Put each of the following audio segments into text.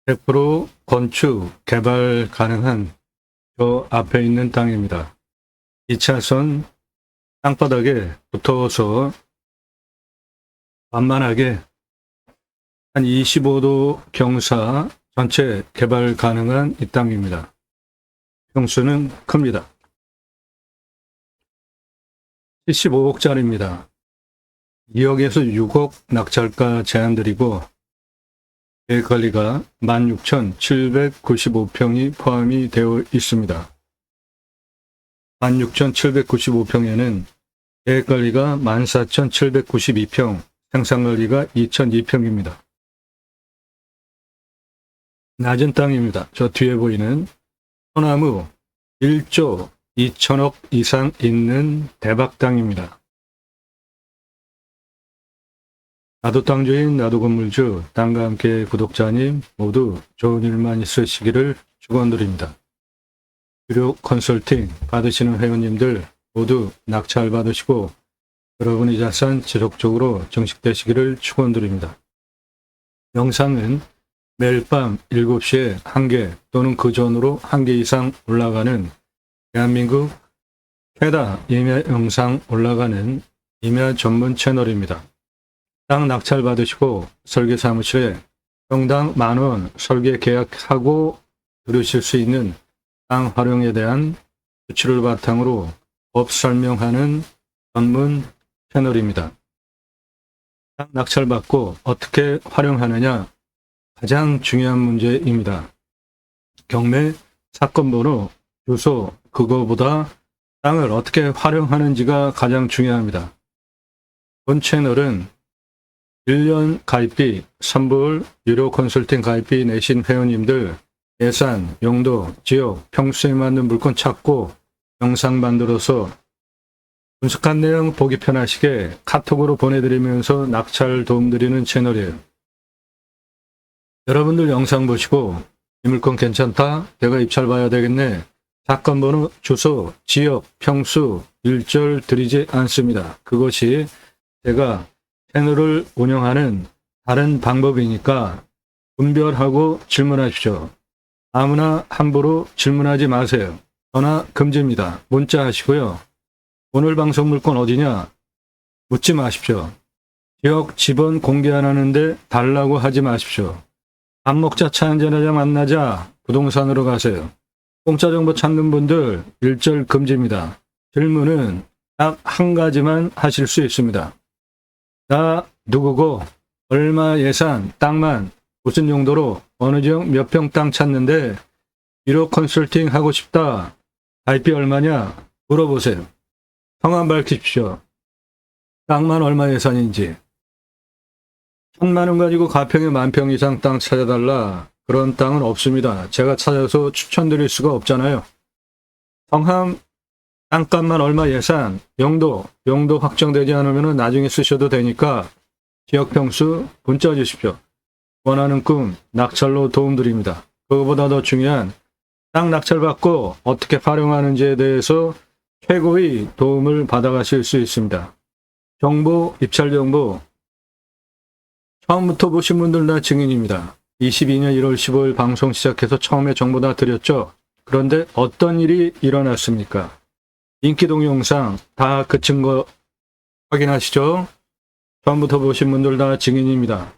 100% 건축, 개발 가능한 저 앞에 있는 땅입니다. 2차선 땅바닥에 붙어서 완만하게 한 25도 경사 전체 개발 가능한 이 땅입니다. 평수는 큽니다. 75억짜리입니다. 2억에서 6억 낙찰가 제한드리고 계획관리가 16,795평이 포함이 되어 있습니다. 16,795평에는 계획관리가 14,792평, 생산관리가 2,002평입니다. 낮은 땅입니다. 저 뒤에 보이는 소나무 1조 2천억 이상 있는 대박 땅입니다. 나도 땅주인, 나도 건물주, 땅과 함께 구독자님 모두 좋은 일만 있으시기를 축원드립니다. 유료 컨설팅 받으시는 회원님들 모두 낙찰 받으시고 여러분의 자산 지속적으로 증식되시기를 축원드립니다. 영상은 매일 밤 7시에 1개 또는 그 전으로 1개 이상 올라가는 대한민국 최다 임야 영상 올라가는 임야 전문 채널입니다. 땅 낙찰 받으시고 설계 사무실에 평당 10,000원 설계 계약하고 들으실 수 있는 땅 활용에 대한 수치를 바탕으로 법 설명하는 전문 채널입니다. 땅 낙찰 받고 어떻게 활용하느냐 가장 중요한 문제입니다. 경매, 사건 번호, 주소 그거보다 땅을 어떻게 활용하는지가 가장 중요합니다. 본 채널은 1년 가입비, 선불, 유료 컨설팅 가입비 내신 회원님들 예산, 용도, 지역, 평수에 맞는 물건 찾고 영상 만들어서 분석한 내용 보기 편하시게 카톡으로 보내드리면서 낙찰 도움드리는 채널이에요. 여러분들 영상 보시고 이 물건 괜찮다? 내가 입찰 봐야 되겠네. 사건 번호, 주소, 지역, 평수, 일절 드리지 않습니다. 그것이 제가 채널을 운영하는 다른 방법이니까 분별하고 질문하십시오. 아무나 함부로 질문하지 마세요. 전화 금지입니다. 문자 하시고요. 오늘 방송 물건 어디냐? 묻지 마십시오. 지역 집원 공개 안 하는데 달라고 하지 마십시오. 밥 먹자, 차 한잔하자, 만나자, 부동산으로 가세요. 공짜 정보 찾는 분들 일절 금지입니다. 질문은 딱 한 가지만 하실 수 있습니다. 나 누구고 얼마 예산 땅만 무슨 용도로 어느 지역 몇 평 땅 찾는데 유료 컨설팅 하고 싶다. 가입비 얼마냐 물어보세요. 성함 밝히십시오. 땅만 얼마 예산인지. 1,000만 원 가지고 가평에 10,000평 이상 땅 찾아달라. 그런 땅은 없습니다. 제가 찾아서 추천드릴 수가 없잖아요. 성함, 땅값만 얼마 예산, 용도 확정되지 않으면 나중에 쓰셔도 되니까 지역 평수 문자 주십시오. 원하는 꿈, 낙찰로 도움드립니다. 그거보다 더 중요한 땅 낙찰 받고 어떻게 활용하는지에 대해서 최고의 도움을 받아가실 수 있습니다. 정보, 입찰 정보 처음부터 보신 분들 다 증인입니다. 22년 1월 15일 방송 시작해서 처음에 정보 다 드렸죠. 그런데 어떤 일이 일어났습니까? 인기 동영상 다 그친 거 확인하시죠? 처음부터 보신 분들 다 증인입니다.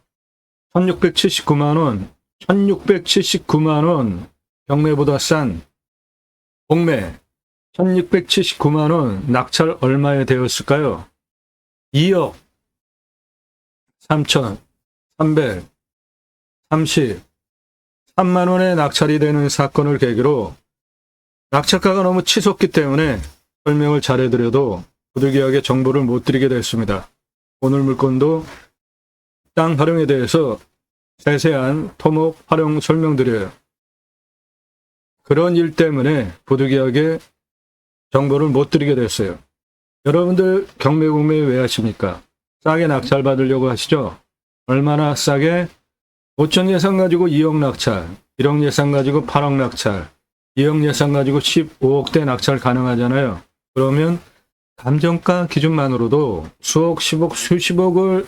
1679만원, 1679만원 경매보다 싼 공매 1679만원 낙찰 얼마에 되었을까요? 2억 3,333만원에 낙찰이 되는 사건을 계기로 낙찰가가 너무 치솟기 때문에 설명을 잘해드려도 부득이하게 정보를 못 드리게 됐습니다. 오늘 물건도 땅 활용에 대해서 세세한 토목 활용 설명드려요. 그런 일 때문에 부득이하게 정보를 못 드리게 됐어요. 여러분들 경매 공매 왜 하십니까? 싸게 낙찰 받으려고 하시죠? 얼마나 싸게? 5천 예산 가지고 2억 낙찰, 1억 예산 가지고 8억 낙찰, 2억 예산 가지고 15억대 낙찰 가능하잖아요. 그러면 감정가 기준만으로도 수억, 10억, 수십억을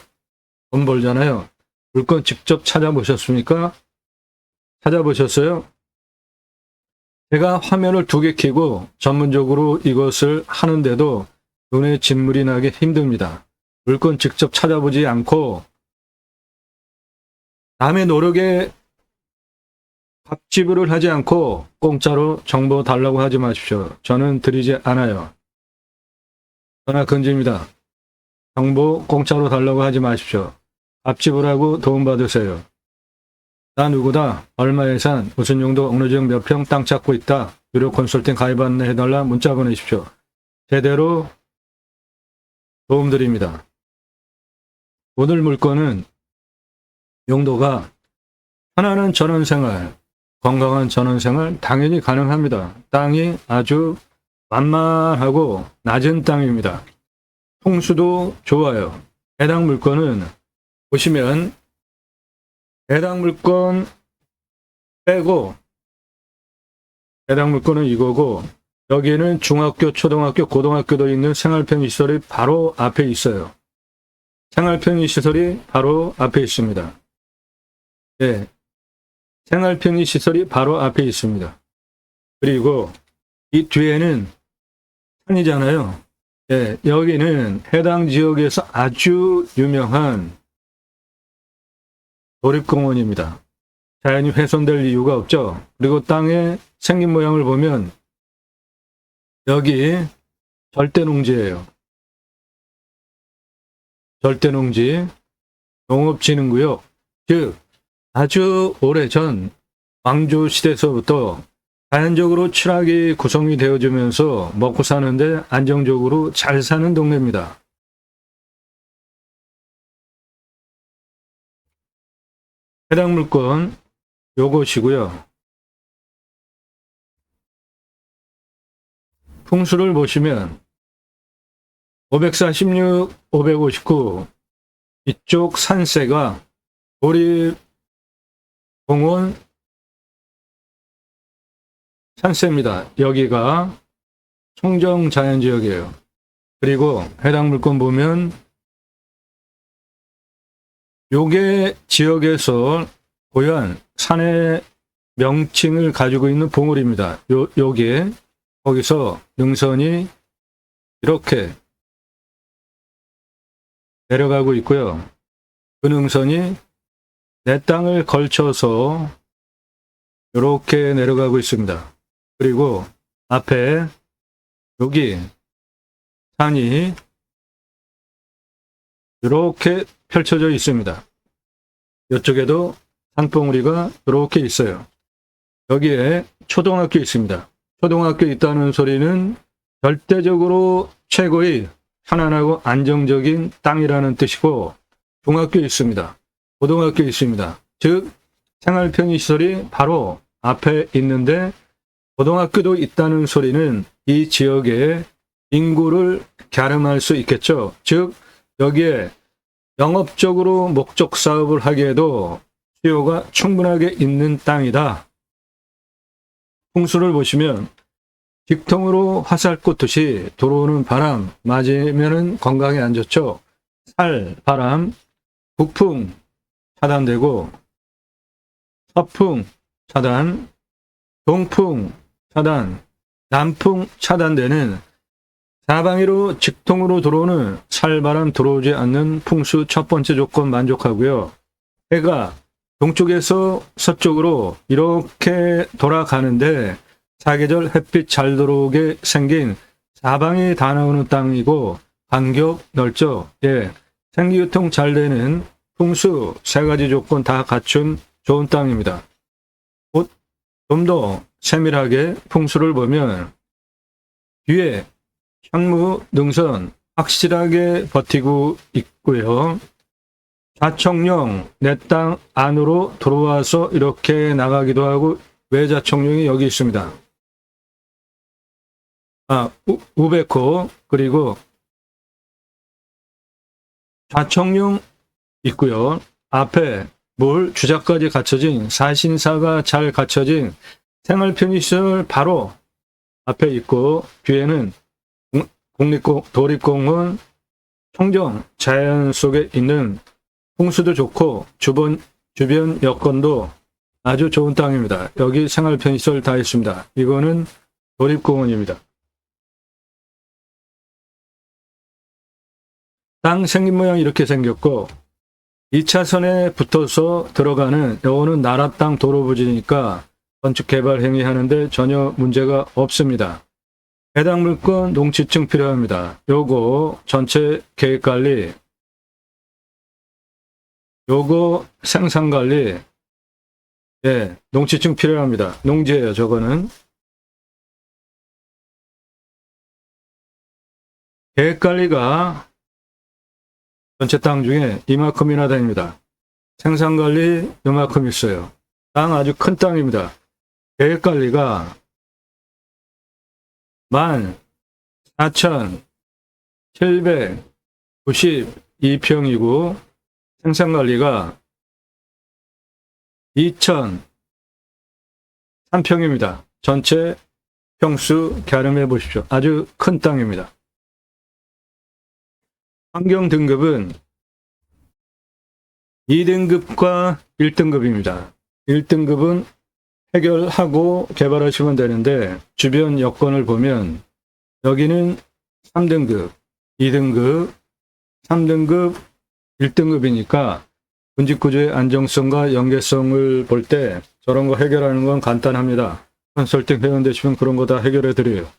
돈 벌잖아요. 물건 직접 찾아보셨습니까? 찾아보셨어요? 제가 화면을 2개 켜고 전문적으로 이것을 하는데도 눈에 진물이 나기 힘듭니다. 물건 직접 찾아보지 않고 남의 노력에 밥지불을 하지 않고 공짜로 정보 달라고 하지 마십시오. 저는 드리지 않아요. 전화 금지입니다. 정보 공짜로 달라고 하지 마십시오. 밥지불하고 도움받으세요. 나 누구다, 얼마 예산, 무슨 용도, 어느 지역 몇 평 땅 찾고 있다, 유료 컨설팅 가입 안내해달라 문자 보내십시오. 제대로 도움드립니다. 오늘 물건은 용도가 편안한 전원생활, 건강한 전원생활 당연히 가능합니다. 땅이 아주 만만하고 낮은 땅입니다. 풍수도 좋아요. 해당 물건은 보시면 해당 물건 빼고 해당 물건은 이거고 여기에는 중학교, 초등학교, 고등학교도 있는 생활편의시설이 바로 앞에 있어요. 생활편의시설이 바로 앞에 있습니다. 네, 생활편의시설이 바로 앞에 있습니다. 그리고 이 뒤에는 산이잖아요. 네, 여기는 해당 지역에서 아주 유명한 도립공원입니다. 자연이 훼손될 이유가 없죠. 그리고 땅의 생긴 모양을 보면 여기 절대농지예요. 절대농지, 농업진흥구역, 즉 아주 오래전 왕조시대서부터 자연적으로 취락이 구성이 되어지면서 먹고 사는데 안정적으로 잘 사는 동네입니다. 해당 물건 요것이고요. 풍수를 보시면 546, 559 이쪽 산세가 도립공원 산세입니다. 여기가 청정자연지역이에요. 그리고 해당 물건 보면 요게 지역에서 고유한 산의 명칭을 가지고 있는 봉우리입니다. 요게 거기서 능선이 이렇게 내려가고 있고요. 그 능선이 내 땅을 걸쳐서 이렇게 내려가고 있습니다. 그리고 앞에 여기 산이 이렇게 펼쳐져 있습니다. 이쪽에도 산봉우리가 이렇게 있어요. 여기에 초등학교 있습니다. 초등학교 있다는 소리는 절대적으로 최고의 편안하고 안정적인 땅이라는 뜻이고, 중학교 있습니다. 고등학교 있습니다. 즉 생활편의시설이 바로 앞에 있는데 고등학교도 있다는 소리는 이 지역의 인구를 갸름할 수 있겠죠. 즉 여기에 영업적으로 목적 사업을 하기에도 수요가 충분하게 있는 땅이다. 풍수를 보시면 직통으로 화살 꽂듯이 들어오는 바람 맞으면 건강에 안 좋죠. 살, 바람, 북풍 차단되고 서풍 차단, 동풍 차단, 남풍 차단되는 사방위로 직통으로 들어오는 살바람 들어오지 않는 풍수 첫 번째 조건 만족하고요. 해가 동쪽에서 서쪽으로 이렇게 돌아가는데 사계절 햇빛 잘 들어오게 생긴 사방이 다 나오는 땅이고 간격 넓죠. 예, 생기유통 잘 되는 풍수 3가지 조건 다 갖춘 좋은 땅입니다. 좀 더 세밀하게 풍수를 보면 뒤에 현무 능선 확실하게 버티고 있고요. 자청령 내 땅 안으로 들어와서 이렇게 나가기도 하고 외자청령이 여기 있습니다. 우베코 그리고 좌청령 있고요. 앞에 물 주자까지 갖춰진 사신사가 잘 갖춰진 생활편의시설 바로 앞에 있고 뒤에는 도립공원 청정 자연 속에 있는 풍수도 좋고 주변 여건도 아주 좋은 땅입니다. 여기 생활 편의시설 다 있습니다. 이거는 도립공원입니다. 땅 생긴 모양이 이렇게 생겼고 2차선에 붙어서 들어가는 요거는 나라 땅 도로 부지니까 건축 개발 행위하는데 전혀 문제가 없습니다. 해당 물건 농지증 필요합니다. 요거 전체 계획관리, 요거 생산관리, 예, 농지증 필요합니다. 농지예요, 저거는. 계획관리가 전체 땅 중에 이만큼이나 됩니다. 생산관리 이만큼 있어요. 땅 아주 큰 땅입니다. 계획관리가 14,792평이고 생산관리가 2,003평입니다. 전체 평수 가늠해 보십시오. 아주 큰 땅입니다. 환경 등급은 2등급과 1등급입니다. 1등급은 해결하고 개발하시면 되는데 주변 여건을 보면 여기는 3등급, 2등급, 3등급, 1등급이니까 군집구조의 안정성과 연계성을 볼 때 저런 거 해결하는 건 간단합니다. 컨설팅 회원 되시면 그런 거 다 해결해 드려요.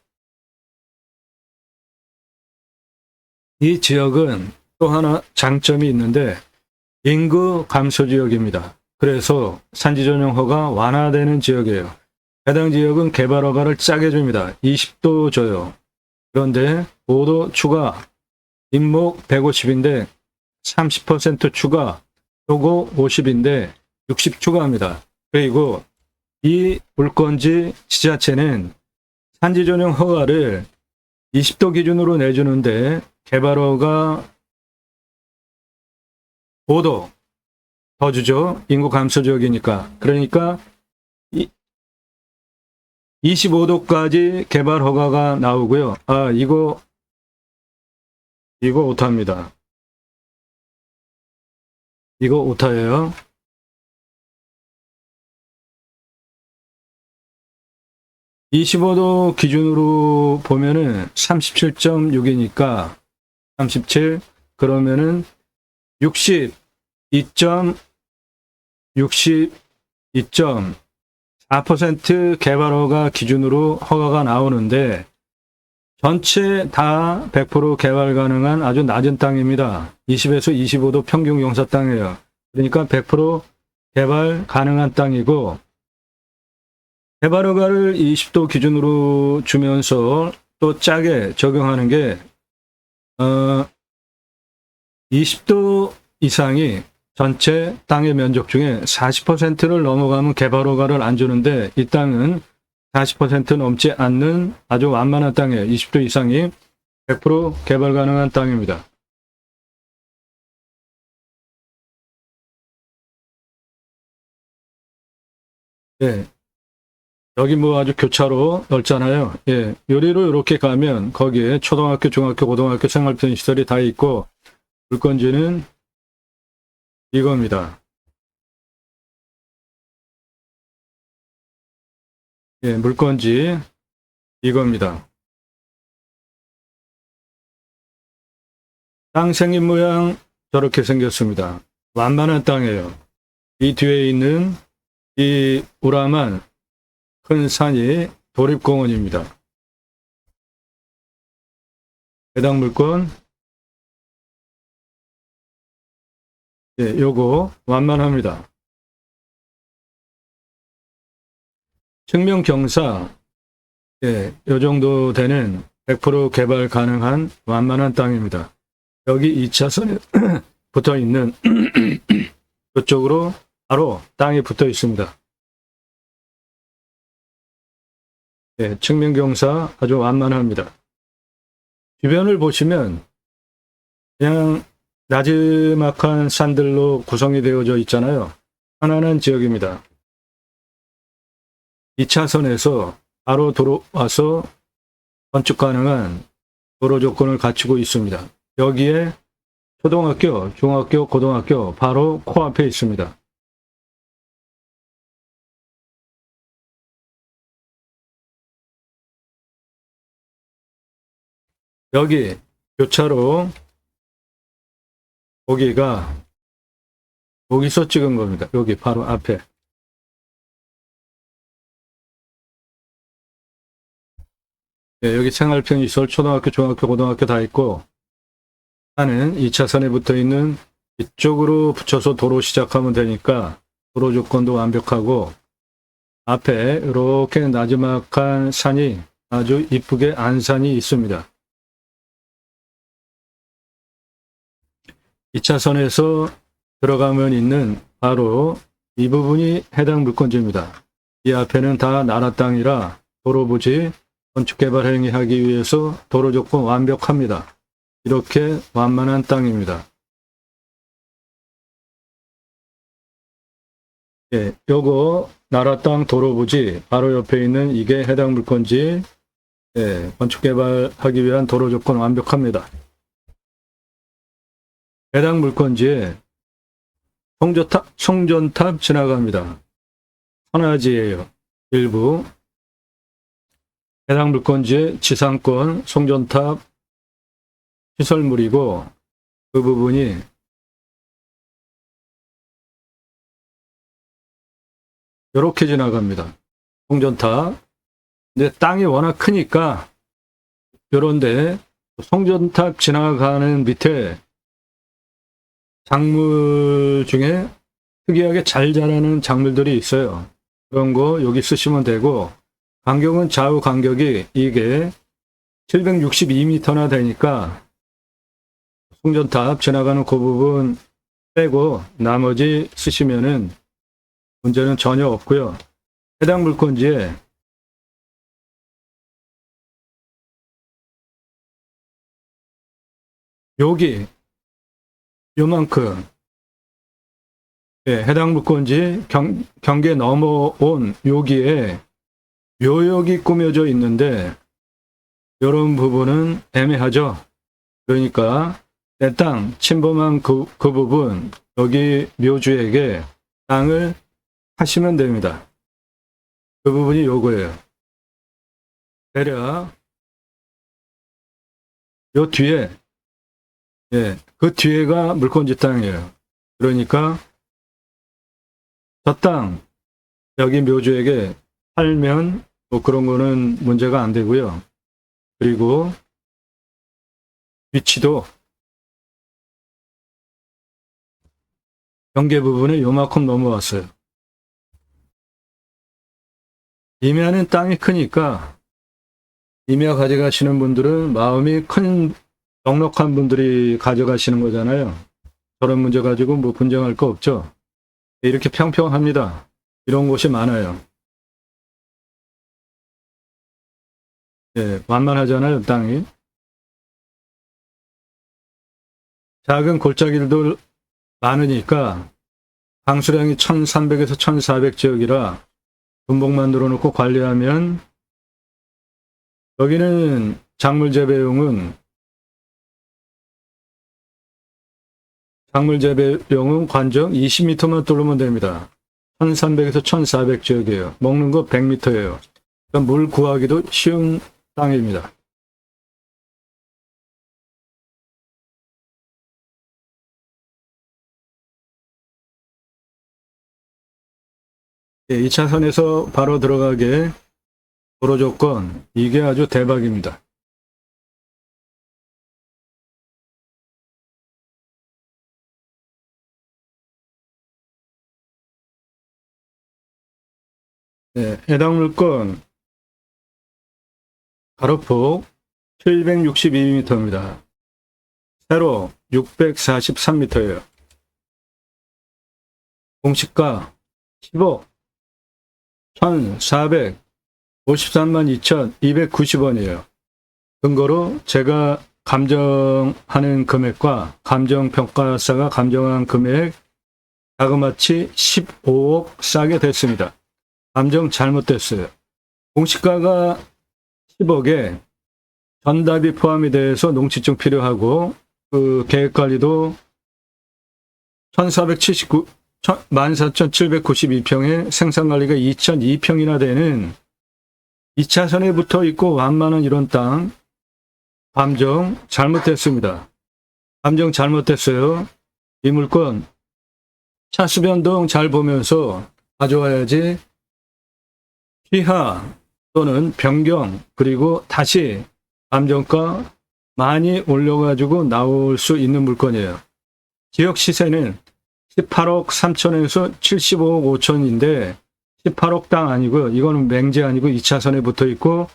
이 지역은 또 하나 장점이 있는데 인구 감소 지역입니다. 그래서 산지 전용 허가 완화되는 지역이에요. 해당 지역은 개발 허가를 짜게 줍니다. 20도 줘요. 그런데 5도 추가, 인목 150인데 30% 추가, 요거 50인데 60 추가합니다. 그리고 이 물건지 지자체는 산지 전용 허가를 20도 기준으로 내주는데 개발 허가 5도 더 주죠. 인구 감소 지역이니까. 그러니까 25도까지 개발 허가가 나오고요. 아, 이거 오타입니다. 이거 오타예요. (25도) 기준으로 보면은 37.6이니까 37 그러면은 62.4% 개발 허가 기준으로 허가가 나오는데 전체 다 100% 개발 가능한 아주 낮은 땅입니다. 20에서 25도 평균 용사 땅이에요. 그러니까 100% 개발 가능한 땅이고 개발 허가를 20도 기준으로 주면서 또 짜게 적용하는 게 20도 이상이 전체 땅의 면적 중에 40%를 넘어가면 개발 허가를 안 주는데 이 땅은 40% 넘지 않는 아주 완만한 땅이에요. 20도 이상이 100% 개발 가능한 땅입니다. 예. 여기 뭐 아주 교차로 넓잖아요. 예. 요리로 이렇게 가면 거기에 초등학교, 중학교, 고등학교 생활편의시설이 다 있고 물건지는 이겁니다. 예, 물건지 이겁니다. 땅 생긴 모양 저렇게 생겼습니다. 완만한 땅이에요. 이 뒤에 있는 이 우람한 큰 산이 도립공원입니다. 해당 물건 예, 요거 완만합니다. 측면경사 예, 요 정도 되는 100% 개발 가능한 완만한 땅입니다. 여기 2차선에 붙어 있는 이쪽으로 바로 땅이 붙어 있습니다. 예, 측면경사 아주 완만합니다. 주변을 보시면 그냥 나지막한 산들로 구성이 되어져 있잖아요. 편안한 지역입니다. 2차선에서 바로 들어와서 건축 가능한 도로 조건을 갖추고 있습니다. 여기에 초등학교, 중학교, 고등학교 바로 코앞에 있습니다. 여기 교차로 여기서 찍은 겁니다. 여기 바로 앞에. 네, 여기 생활편의시설, 초등학교, 중학교, 고등학교 다 있고, 하는 2차선에 붙어 있는 이쪽으로 붙여서 도로 시작하면 되니까 도로 조건도 완벽하고, 앞에 이렇게 나지막한 산이 아주 이쁘게 안산이 있습니다. 2차선에서 들어가면 있는 바로 이 부분이 해당 물건지입니다. 이 앞에는 다 나라 땅이라 도로 부지, 건축개발 행위하기 위해서 도로 조건 완벽합니다. 이렇게 완만한 땅입니다. 예, 요거 나라 땅 도로 부지 바로 옆에 있는 이게 해당 물건지, 예, 건축개발하기 위한 도로 조건 완벽합니다. 해당 물건지에 송전탑 지나갑니다. 선화지예요. 일부. 해당 물건지의 지상권 송전탑 시설물이고, 그 부분이 이렇게 지나갑니다. 송전탑. 근데 땅이 워낙 크니까 요런데 송전탑 지나가는 밑에 작물 중에 특이하게 잘 자라는 작물들이 있어요. 그런 거 여기 쓰시면 되고, 간격은 좌우 간격이 이게 762m나 되니까 송전탑 지나가는 그 부분 빼고 나머지 쓰시면은 문제는 전혀 없고요. 해당 물건지에 여기 요만큼, 예, 해당 물건지 경계 넘어온 여기에 묘역이 꾸며져 있는데 이런 부분은 애매하죠. 그러니까 내 땅 침범한 그 부분, 여기 묘주에게 땅을 하시면 됩니다. 그 부분이 요거예요. 대략 요 뒤에, 예, 그 뒤에가 물건지 땅이에요. 그러니까 저 땅 여기 묘주에게 팔면 뭐 그런 거는 문제가 안 되고요. 그리고 위치도 경계 부분에 요만큼 넘어왔어요. 임야는 땅이 크니까 임야 가져가시는 분들은 마음이 큰 넉넉한 분들이 가져가시는 거잖아요. 저런 문제 가지고 뭐 분쟁할 거 없죠. 이렇게 평평합니다. 이런 곳이 많아요. 예, 완만하잖아요, 땅이. 작은 골짜기들도 많으니까 강수량이 1300에서 1400 지역이라 분봉 만들어 놓고 관리하면, 여기는 작물 재배용은 관정 20m만 뚫으면 됩니다. 1300에서 1400 지역이에요. 먹는 거 100m예요. 그러니까 물 구하기도 쉬운 땅입니다. 예, 2차선에서 바로 들어가게 도로 조건, 이게 아주 대박입니다. 예, 해당 물건 가로폭 762m입니다. 세로 643m예요. 공시가 10억 1,453만 2,290원이에요. 근거로 제가 감정하는 금액과 감정평가사가 감정한 금액 자그마치 15억 싸게 됐습니다. 감정 잘못됐어요. 공시가가 10억에 전답이 포함이 돼서 농지증 필요하고, 그 계획관리도 1492평에 생산관리가 2002평이나 되는 2차선에 붙어 있고 완만한 이런 땅, 감정 잘못됐습니다. 감정 잘못됐어요. 이 물건 차수 변동 잘 보면서 가져와야지 휘하 또는 변경 그리고 다시 감정가 많이 올려가지고 나올 수 있는 물건이에요. 지역 시세는 18억 3천에서 75억 5천인데 18억 당 아니고요. 이거는 맹지 아니고 2차선에 붙어 있고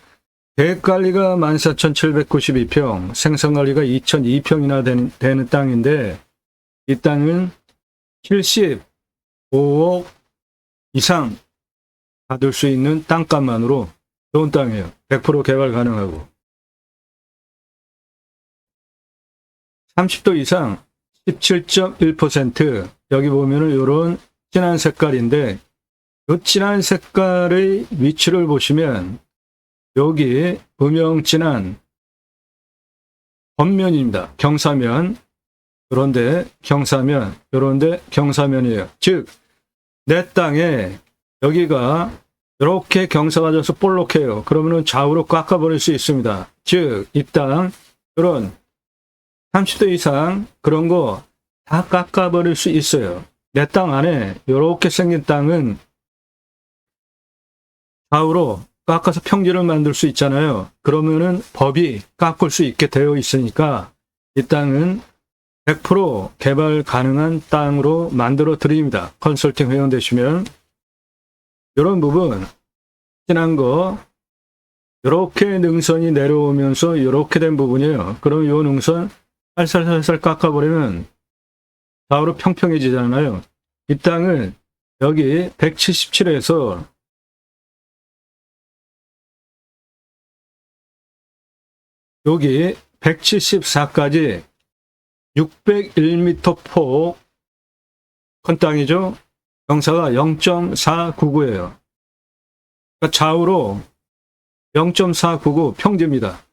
계획관리가 14,792평, 생산관리가 2,002평이나 되는 땅인데 이 땅은 75억 이상 받을 수 있는 땅값만으로 좋은 땅이에요. 100% 개발 가능하고 30도 이상 17.1%. 여기 보면은 이런 진한 색깔인데 이 진한 색깔의 위치를 보시면 여기 음영 진한 겉면입니다. 경사면. 그런데 경사면, 요런데 경사면이에요. 즉, 내 땅에 여기가 이렇게 경사가 져서 볼록해요. 그러면은 좌우로 깎아버릴 수 있습니다. 즉, 이 땅, 그런 30도 이상 그런 거 다 깎아버릴 수 있어요. 내 땅 안에 이렇게 생긴 땅은 좌우로 깎아서 평지를 만들 수 있잖아요. 그러면은 법이 깎을 수 있게 되어 있으니까 이 땅은 100% 개발 가능한 땅으로 만들어 드립니다. 컨설팅 회원 되시면 이런 부분 진한 거 이렇게 능선이 내려오면서 이렇게 된 부분이에요. 그럼 이 능선 살살살살 깎아버리면 좌우로 평평해지잖아요. 이 땅을 여기 177에서 여기 174까지 601m 폭 큰 땅이죠. 경사가 0.499예요. 그러니까 좌우로 0.499 평지입니다.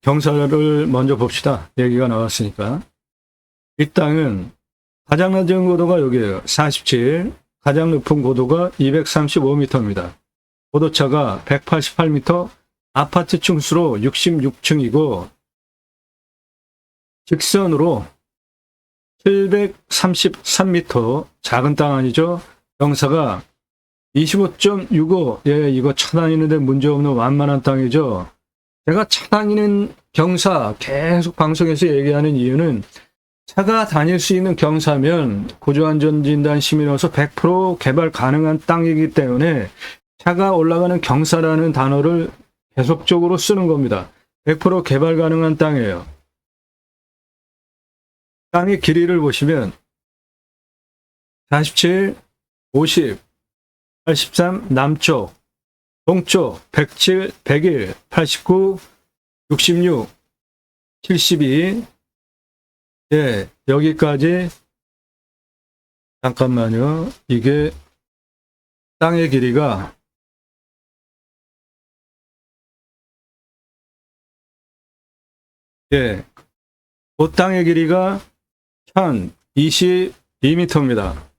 경사를 먼저 봅시다. 얘기가 나왔으니까. 이 땅은 가장 낮은 고도가 여기에요. 47. 가장 높은 고도가 235m입니다. 고도차가 188m, 아파트 층수로 66층이고 직선으로 733m, 작은 땅 아니죠? 경사가 25.65. 예, 이거 차 다니는데 문제없는 완만한 땅이죠. 제가 차 다니는 경사 계속 방송에서 얘기하는 이유는 차가 다닐 수 있는 경사면 구조안전진단 시민으로서 100% 개발 가능한 땅이기 때문에 차가 올라가는 경사라는 단어를 계속적으로 쓰는 겁니다. 100% 개발 가능한 땅이에요. 땅의 길이를 보시면 47, 50, 83 남쪽, 동쪽 107, 101, 89, 66, 72. 예, 여기까지 잠깐만요. 이게 땅의 길이가 예, 그 땅의 길이가 1022m입니다.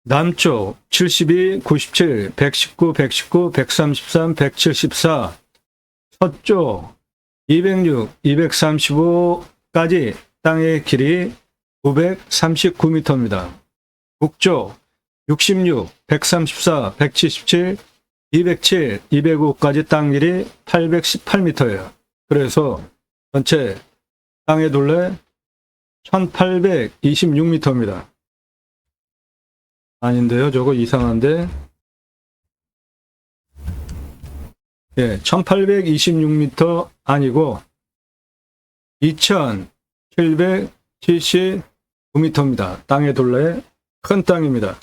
남쪽 72, 97, 119, 119, 133, 174, 서쪽 206, 235까지 땅의 길이 939m입니다. 북쪽 66, 134, 177, 207, 205까지 땅 길이 818m예요. 그래서 전체 땅의 둘레 1826m입니다. 아닌데요, 저거 이상한데. 예, 1826m 아니고 2779m입니다. 땅의 둘레 큰 땅입니다.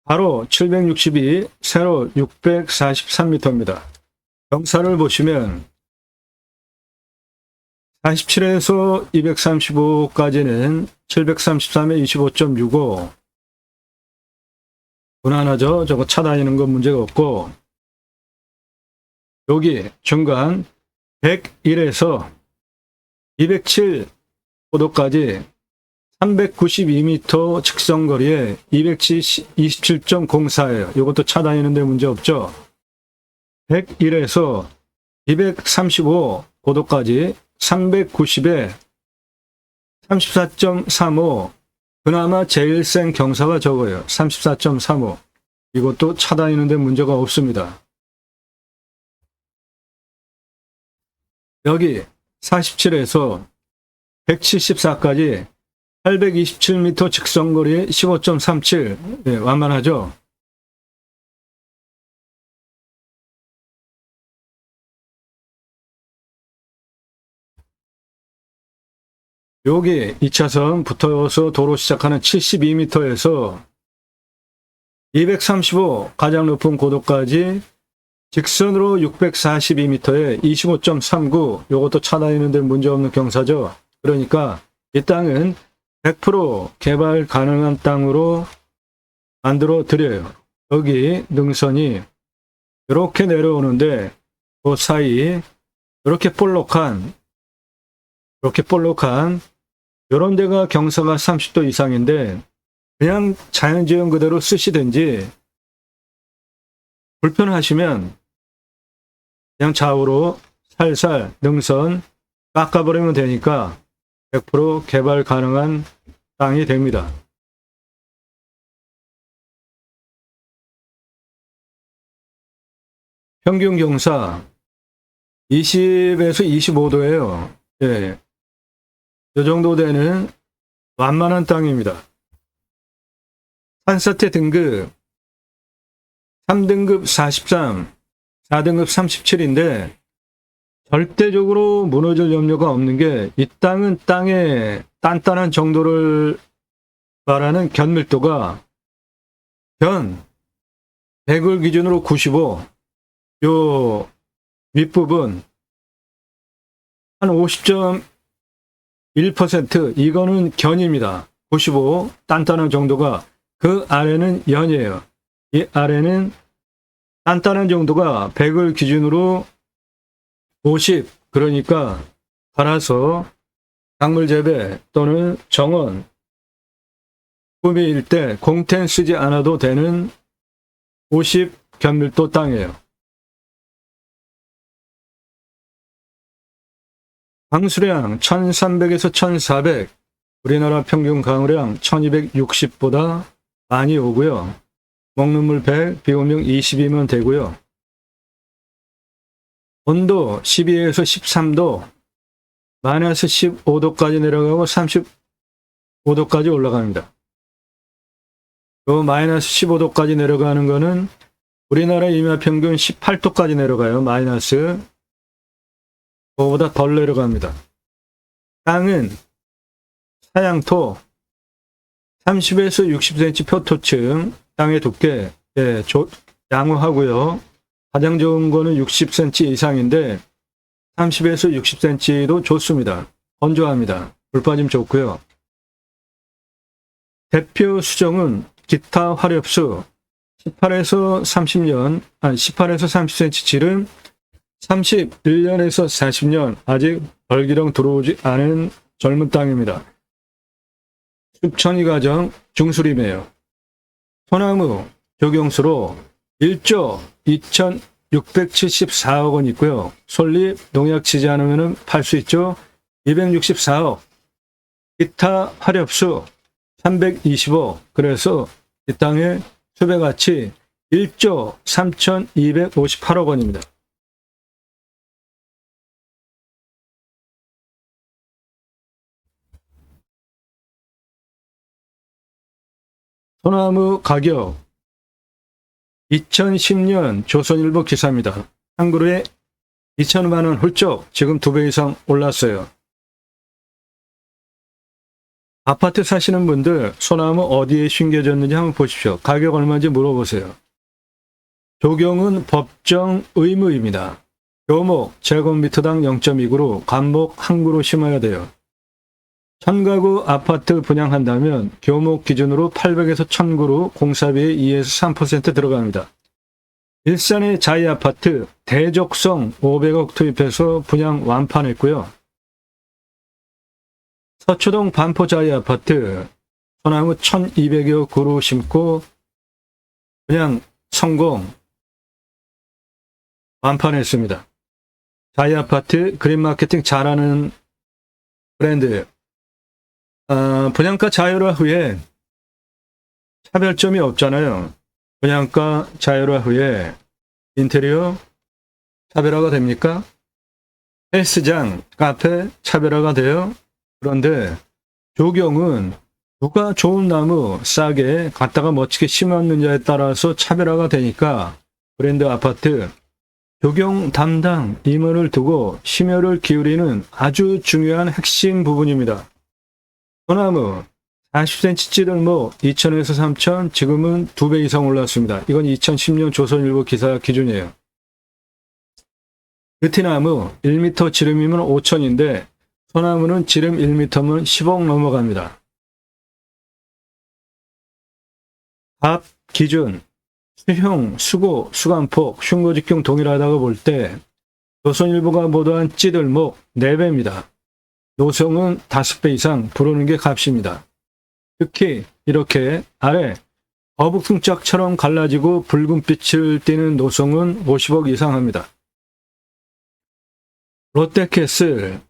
바로 762, 세로 643m입니다. 경사를 보시면 47에서 235까지는 733에 25.65. 무난하죠? 저거 차 다니는 건 문제가 없고, 여기 중간 101에서 207, 고도까지 392m 직선거리에 227.04예요. 이것도 차 다니는데 문제 없죠. 101에서 235 고도까지 390에 34.35. 그나마 제일 센 경사가 저거예요. 34.35. 이것도 차 다니는데 문제가 없습니다. 여기 47에서 174까지 827m 직선거리에 15.37. 네, 완만하죠? 여기 2차선 붙어서 도로 시작하는 72m에서 235 가장 높은 고도까지 직선으로 642m에 25.39. 이것도 차 다니는데 문제없는 경사죠. 그러니까 이 땅은 100% 개발 가능한 땅으로 만들어 드려요. 여기 능선이 이렇게 내려오는데 그 사이 이렇게 볼록한 이런 데가 경사가 30도 이상인데 그냥 자연지형 그대로 쓰시든지 불편하시면 그냥 좌우로 살살 능선 깎아버리면 되니까 100% 개발 가능한 땅이 됩니다. 평균 경사 20에서 25도예요. 예. 이 정도 되는 완만한 땅입니다. 산사태 등급 3등급 43, 4등급 37인데 절대적으로 무너질 염려가 없는 게 이 땅은 땅의 단단한 정도를 말하는 견밀도가 견 100을 기준으로 95, 요 윗부분 한 50.1% 이거는 견입니다. 95 단단한 정도가. 그 아래는 연이에요. 이 아래는 단단한 정도가 100을 기준으로 50. 그러니까 갈아서 작물 재배 또는 정원 구매일 때 공텐 쓰지 않아도 되는 50 견밀도 땅이에요. 강수량 1300에서 1400. 우리나라 평균 강우량 1260보다 많이 오고요. 먹는 물 100, 비오명 20이면 되고요. 온도 12에서 13도, 마이너스 15도까지 내려가고 35도까지 올라갑니다. 그 마이너스 15도까지 내려가는 거는 우리나라 임야 평균 18도까지 내려가요. 마이너스. 그거보다 덜 내려갑니다. 땅은 사양토 30에서 60cm 표토층, 땅의 두께 양호하고요. 가장 좋은 거는 60cm 이상인데 30에서 60cm도 좋습니다. 건조합니다. 물 빠짐 좋고요. 대표 수정은 기타 화렵수 18에서 30cm 질은 31년에서 40년 아직 벌기령 들어오지 않은 젊은 땅입니다. 습천이 과정 중수림이에요. 소나무 조경수로 1조 2674억 원 있고요. 솔잎 농약 치지 않으면 팔 수 있죠. 264억. 기타 화렵수 320억. 그래서 이 땅의 수배가치 1조 3258억 원입니다. 소나무 가격 2010년 조선일보 기사입니다. 한 그루에 2천만 원 훌쩍 지금 2배 이상 올랐어요. 아파트 사시는 분들 소나무 어디에 심겨졌는지 한번 보십시오. 가격 얼마인지 물어보세요. 조경은 법정 의무입니다. 교목 제곱미터당 0.2그루, 감목 1그루 심어야 돼요. 1000가구 아파트 분양한다면 교목 기준으로 800에서 1000그루, 공사비에 2에서 3% 들어갑니다. 일산의 자이 아파트 대적성 500억 투입해서 분양 완판했고요. 서초동 반포자이 아파트 소나무 1200여 그루 심고 그냥 성공 완판했습니다. 자이 아파트 그린 마케팅 잘하는 브랜드예요. 분양가 자율화 후에 차별점이 없잖아요. 분양가 자율화 후에 인테리어 차별화가 됩니까? 헬스장, 카페 차별화가 돼요. 그런데 조경은 누가 좋은 나무 싸게 갖다가 멋지게 심었느냐에 따라서 차별화가 되니까 브랜드 아파트 조경 담당 임원을 두고 심혈을 기울이는 아주 중요한 핵심 부분입니다. 소나무 40cm 찌들목 2,000에서 3,000, 지금은 2배 이상 올랐습니다. 이건 2010년 조선일보 기사 기준이에요. 느티나무 1m 지름이면 5,000인데 소나무는 지름 1m면 10억 넘어갑니다. 값 기준, 수형, 수고, 수간폭, 흉고직경 동일하다고 볼 때 조선일보가 보도한 찌들목 4배입니다. 노성은 5배 이상 부르는 게 값입니다. 특히 이렇게 아래 거북등짝처럼 갈라지고 붉은 빛을 띠는 노성은 50억 이상 합니다. 롯데캐슬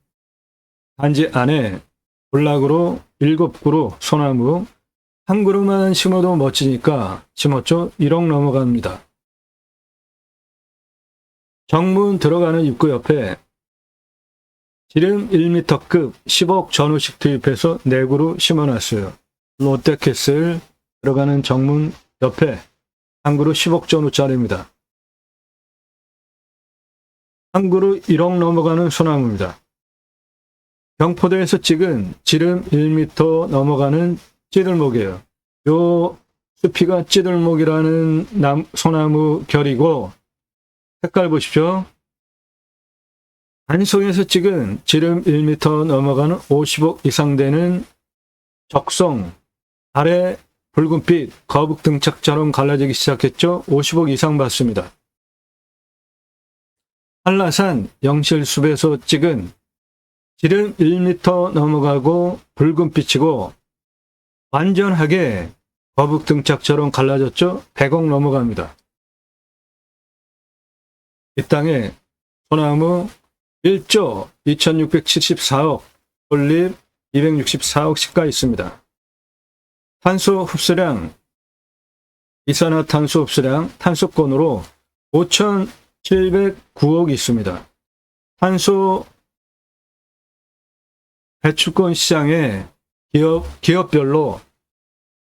단지 안에 블락으로 7그루 소나무 한 그루만 심어도 멋지니까 심었죠? 1억 넘어갑니다. 정문 들어가는 입구 옆에 지름 1m급 10억 전후식 투입해서 4그루 심어놨어요. 롯데캐슬 들어가는 정문 옆에 한 그루 10억 전후짜리입니다. 한 그루 1억 넘어가는 소나무입니다. 경포대에서 찍은 지름 1m 넘어가는 찌들목이에요. 요 숲이가 찌들목이라는 소나무 결이고 색깔 보십시오. 안성에서 찍은 지름 1m 넘어가는 50억 이상 되는 적성 아래 붉은빛 거북등짝처럼 갈라지기 시작했죠. 50억 이상 받습니다. 한라산 영실숲에서 찍은 지름 1m 넘어가고 붉은빛이고 완전하게 거북등짝처럼 갈라졌죠. 100억 넘어갑니다. 이 땅에 소나무 1조 2674억, 솔잎 264억 시가 있습니다. 탄소 흡수량, 이산화탄소 흡수량, 탄소권으로 5,709억 있습니다. 탄소 배출권 시장에 기업별로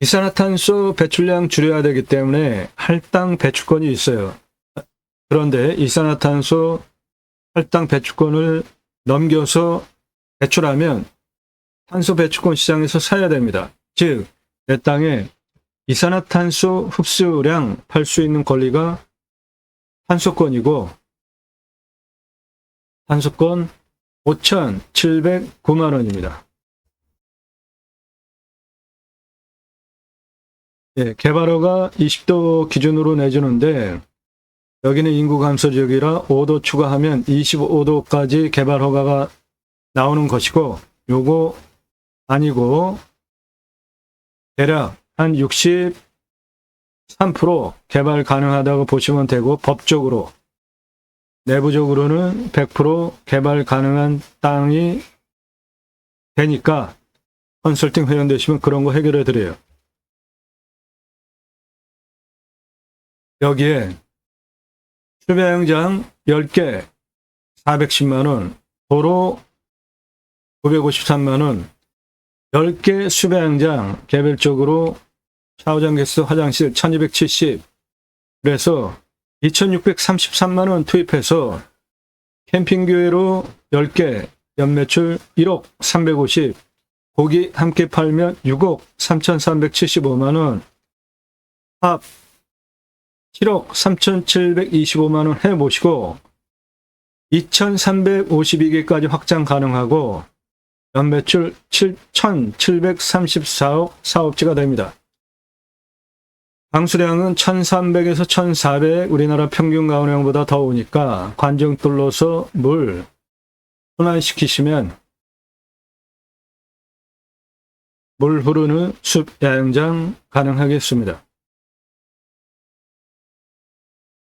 이산화탄소 배출량 줄여야 되기 때문에 할당 배출권이 있어요. 그런데 이산화탄소 할당 배출권을 넘겨서 배출하면 탄소 배출권 시장에서 사야 됩니다. 즉, 내 땅에 이산화탄소 흡수량 팔 수 있는 권리가 탄소권이고 탄소권 5,709만 원입니다. 예, 개발허가 20도 기준으로 내주는데 여기는 인구 감소 지역이라 5도 추가하면 25도까지 개발허가가 나오는 것이고 요거 아니고 대략 한 63% 개발 가능하다고 보시면 되고 법적으로 내부적으로는 100% 개발 가능한 땅이 되니까 컨설팅 회원 되시면 그런 거 해결해 드려요. 여기에 수배양장 10개 410만원, 도로 953만원, 10개 수배양장 개별적으로 샤워장, 개수, 화장실 1270, 그래서 2633만원 투입해서 캠핑교회로 10개 연매출 1억 350, 고기 함께 팔면 6억 3375만원, 합 7억 3725만원 해보시고 2352개까지 확장 가능하고 연매출 1734억 사업지가 됩니다. 방수량은 1300에서 1400 우리나라 평균 가온량보다 더 오니까 관정 뚫러서 물 순환시키시면 물 흐르는 숲 야영장 가능하겠습니다.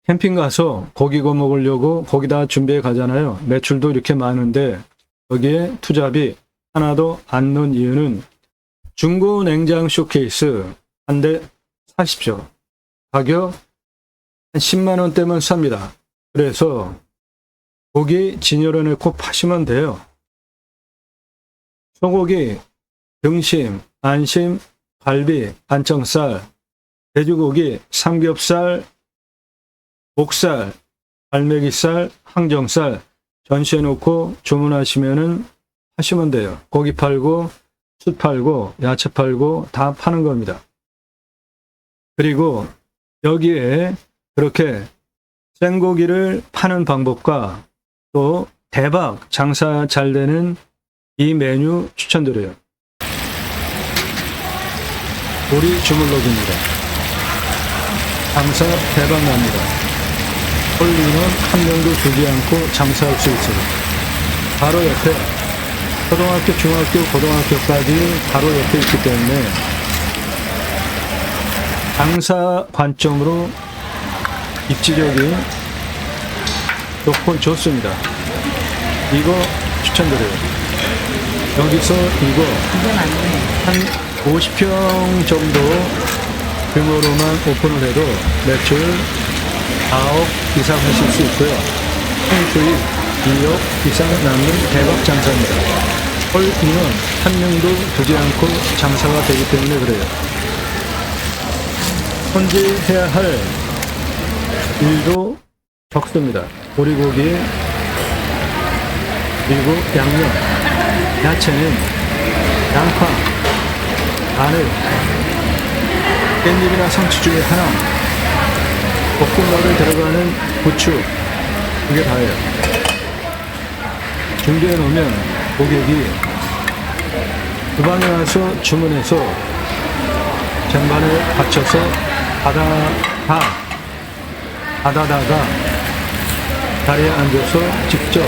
캠핑 가서 고기 구워 먹으려고 거기다 준비해 가잖아요. 매출도 이렇게 많은데 여기에 투자비 하나도 안 넣은 이유는 중고 냉장 쇼케이스 한 대 사십시오. 가격 한 10만 원대면 삽니다. 그래서 고기 진열해놓고 파시면 돼요. 소고기, 등심, 안심, 갈비, 안청살, 돼지고기, 삼겹살, 목살, 갈매기살, 항정살 전시해놓고 주문하시면은 하시면 돼요. 고기 팔고, 숯 팔고, 야채 팔고 다 파는 겁니다. 그리고 여기에 그렇게 생고기를 파는 방법과 또 대박 장사 잘 되는 이 메뉴 추천드려요. 우리 주물럭입니다. 장사 대박 납니다. 홀리는 한 명도 두지 않고 장사할 수 있어요. 바로 옆에 초등학교, 중학교, 고등학교까지 바로 옆에 있기 때문에 장사 관점으로 입지적인 조건 좋습니다. 이거 추천드려요. 여기서 이거 한 50평 정도 규모로만 오픈을 해도 매출 4억 이상 하실 수 있고요. 총수익 2억 이상 남는 대박 장사입니다. 홀인원 한 명도 두지 않고 장사가 되기 때문에 그래요. 손질해야 할 일도 적습니다. 오리고기 그리고 양념, 야채는 양파, 마늘, 깻잎이나 상추 중에 하나, 볶음밥에 들어가는 부추, 그게 다예요. 준비해 놓으면 고객이 주방에 와서 주문해서 쟁반에 받쳐서 받아다가 자리에 앉아서 직접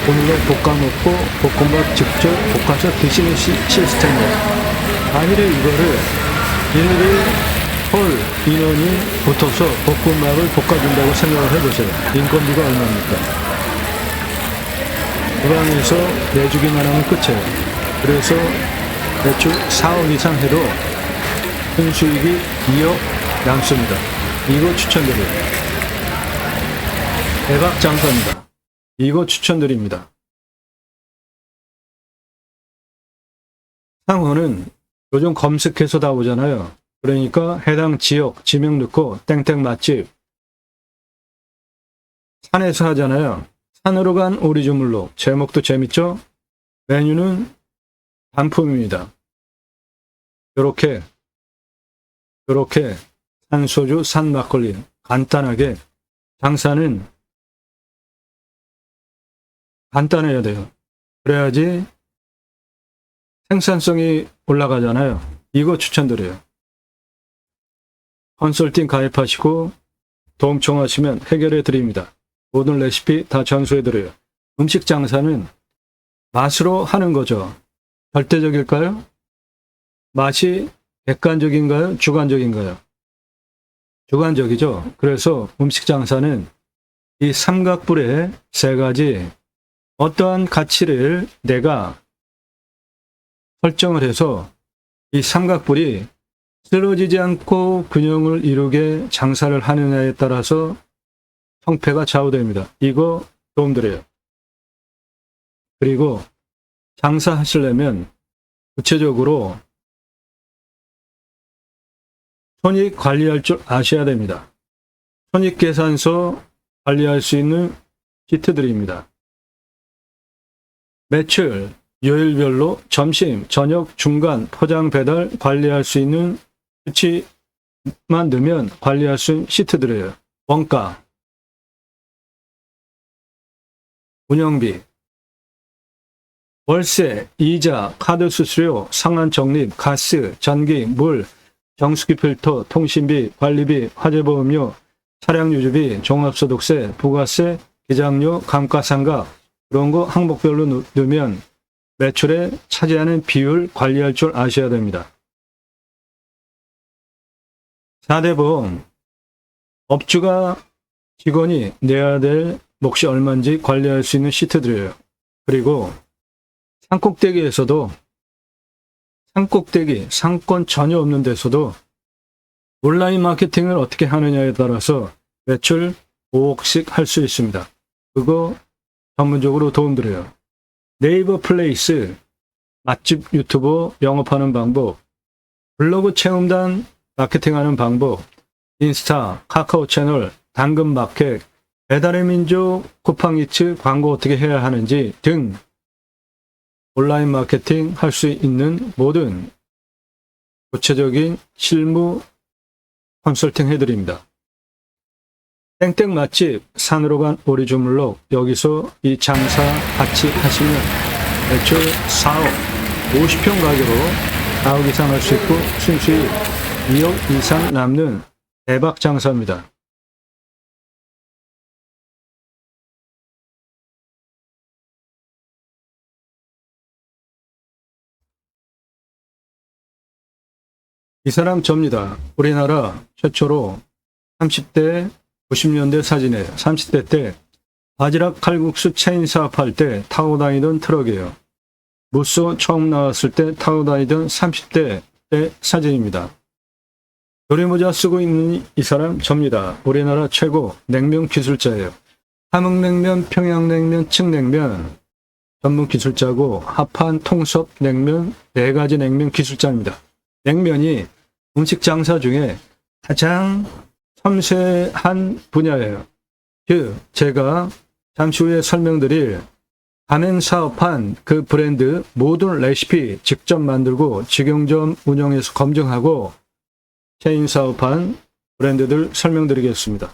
오늘은 볶아 먹고 볶음밥 직접 볶아서 드시는 시스템이에요. 만일에 이거를 일일이 홀 인원이 붙어서 볶음밥을 볶아준다고 생각을 해보세요. 인건비가 얼마입니까? 주방에서 내주기만 하면 끝이에요. 그래서 매출 4억 이상 해도 순수익이 2억 남습니다. 이거 추천드려요. 대박 장사입니다. 이거 추천드립니다. 상호는 요즘 검색해서 다 오잖아요. 그러니까 해당 지역 지명 넣고 땡땡 맛집 산에서 하잖아요. 산으로 간 오리주물럭 제목도 재밌죠? 메뉴는 단품입니다. 요렇게 산소주 산막걸리 간단하게 장사는 간단해야 돼요. 그래야지 생산성이 올라가잖아요. 이거 추천드려요. 컨설팅 가입하시고 도움 청하시면 해결해 드립니다. 모든 레시피 다 전수해 드려요. 음식 장사는 맛으로 하는 거죠. 절대적일까요? 맛이 객관적인가요? 주관적인가요? 주관적이죠. 그래서 음식 장사는 이 삼각불의 세 가지 어떠한 가치를 내가 설정을 해서 이 삼각불이 쓰러지지 않고 균형을 이루게 장사를 하느냐에 따라서 형패가 좌우됩니다. 이거 도움드려요. 그리고 장사하시려면 구체적으로 손익 관리할 줄 아셔야 됩니다. 손익계산서 관리할 수 있는 시트들입니다. 매출, 요일별로 점심, 저녁, 중간, 포장, 배달 관리할 수 있는 수치만 넣으면 관리할 수 있는 시트들이에요. 원가, 운영비, 월세, 이자, 카드 수수료, 상한 적립, 가스, 전기, 물, 정수기 필터, 통신비, 관리비, 화재보험료, 차량 유지비, 종합소득세, 부가세, 기장료, 감가상각 그런 거 항목별로 넣으면 매출에 차지하는 비율 관리할 줄 아셔야 됩니다. 4대 보험, 업주가 직원이 내야 될 몫이 얼마인지 관리할 수 있는 시트들이에요. 그리고 산꼭대기에서도 상권 전혀 없는 데서도 온라인 마케팅을 어떻게 하느냐에 따라서 매출 5억씩 할 수 있습니다. 그거 전문적으로 도움드려요. 네이버 플레이스, 맛집 유튜버 영업하는 방법, 블로그 체험단 마케팅하는 방법, 인스타, 카카오 채널, 당근마켓, 배달의 민족, 쿠팡이츠 광고 어떻게 해야 하는지 등 온라인 마케팅 할 수 있는 모든 구체적인 실무 컨설팅 해드립니다. 땡땡 맛집, 산으로 간 오리 주물럭, 여기서 이 장사 같이 하시면 매출 4억, 50평 가게로 4억 이상 할 수 있고 순수익 2억 이상 남는 대박 장사입니다. 이 사람 접니다. 우리나라 최초로 30대 90년대 사진이에요. 30대 때 바지락 칼국수 체인 사업할 때 타고 다니던 트럭이에요. 무쏘 처음 나왔을 때 타고 다니던 30대 때 사진입니다. 조리모자 쓰고 있는 이 사람 접니다. 우리나라 최고 냉면 기술자예요. 함흥냉면, 평양냉면, 칡냉면 전문 기술자고 합한 통섭 냉면 4가지 냉면 기술자입니다. 냉면이 음식 장사 중에 가장 섬세한 분야예요. 제가 잠시 후에 설명드릴 가맹 사업한 그 브랜드 모든 레시피 직접 만들고 직영점 운영해서 검증하고 체인 사업한 브랜드들 설명드리겠습니다.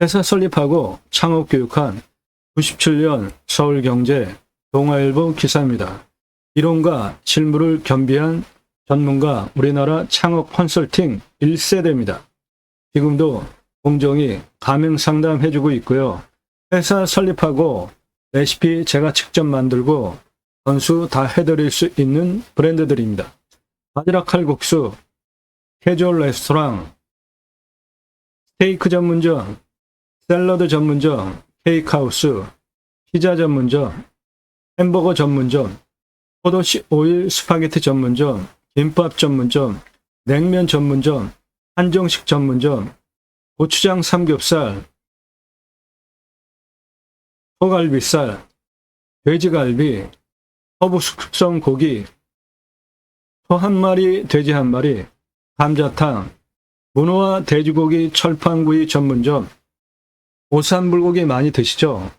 회사 설립하고 창업 교육한 97년 서울경제 동아일보 기사입니다. 이론과 실무를 겸비한 전문가, 우리나라 창업 컨설팅 1세대입니다. 지금도 공정히 가맹 상담 해주고 있고요. 회사 설립하고 레시피 제가 직접 만들고 전수 다 해드릴 수 있는 브랜드들입니다. 바지락 칼국수, 캐주얼 레스토랑, 스테이크 전문점, 샐러드 전문점, 케이크하우스, 피자 전문점, 햄버거 전문점, 포도씨 오일 스파게티 전문점, 김밥 전문점, 냉면 전문점, 한정식 전문점, 고추장 삼겹살, 소갈비살, 돼지갈비, 허브 숙성 고기, 소 한 마리, 돼지 한 마리, 감자탕, 문어와 돼지고기 철판구이 전문점, 오삼불고기 많이 드시죠?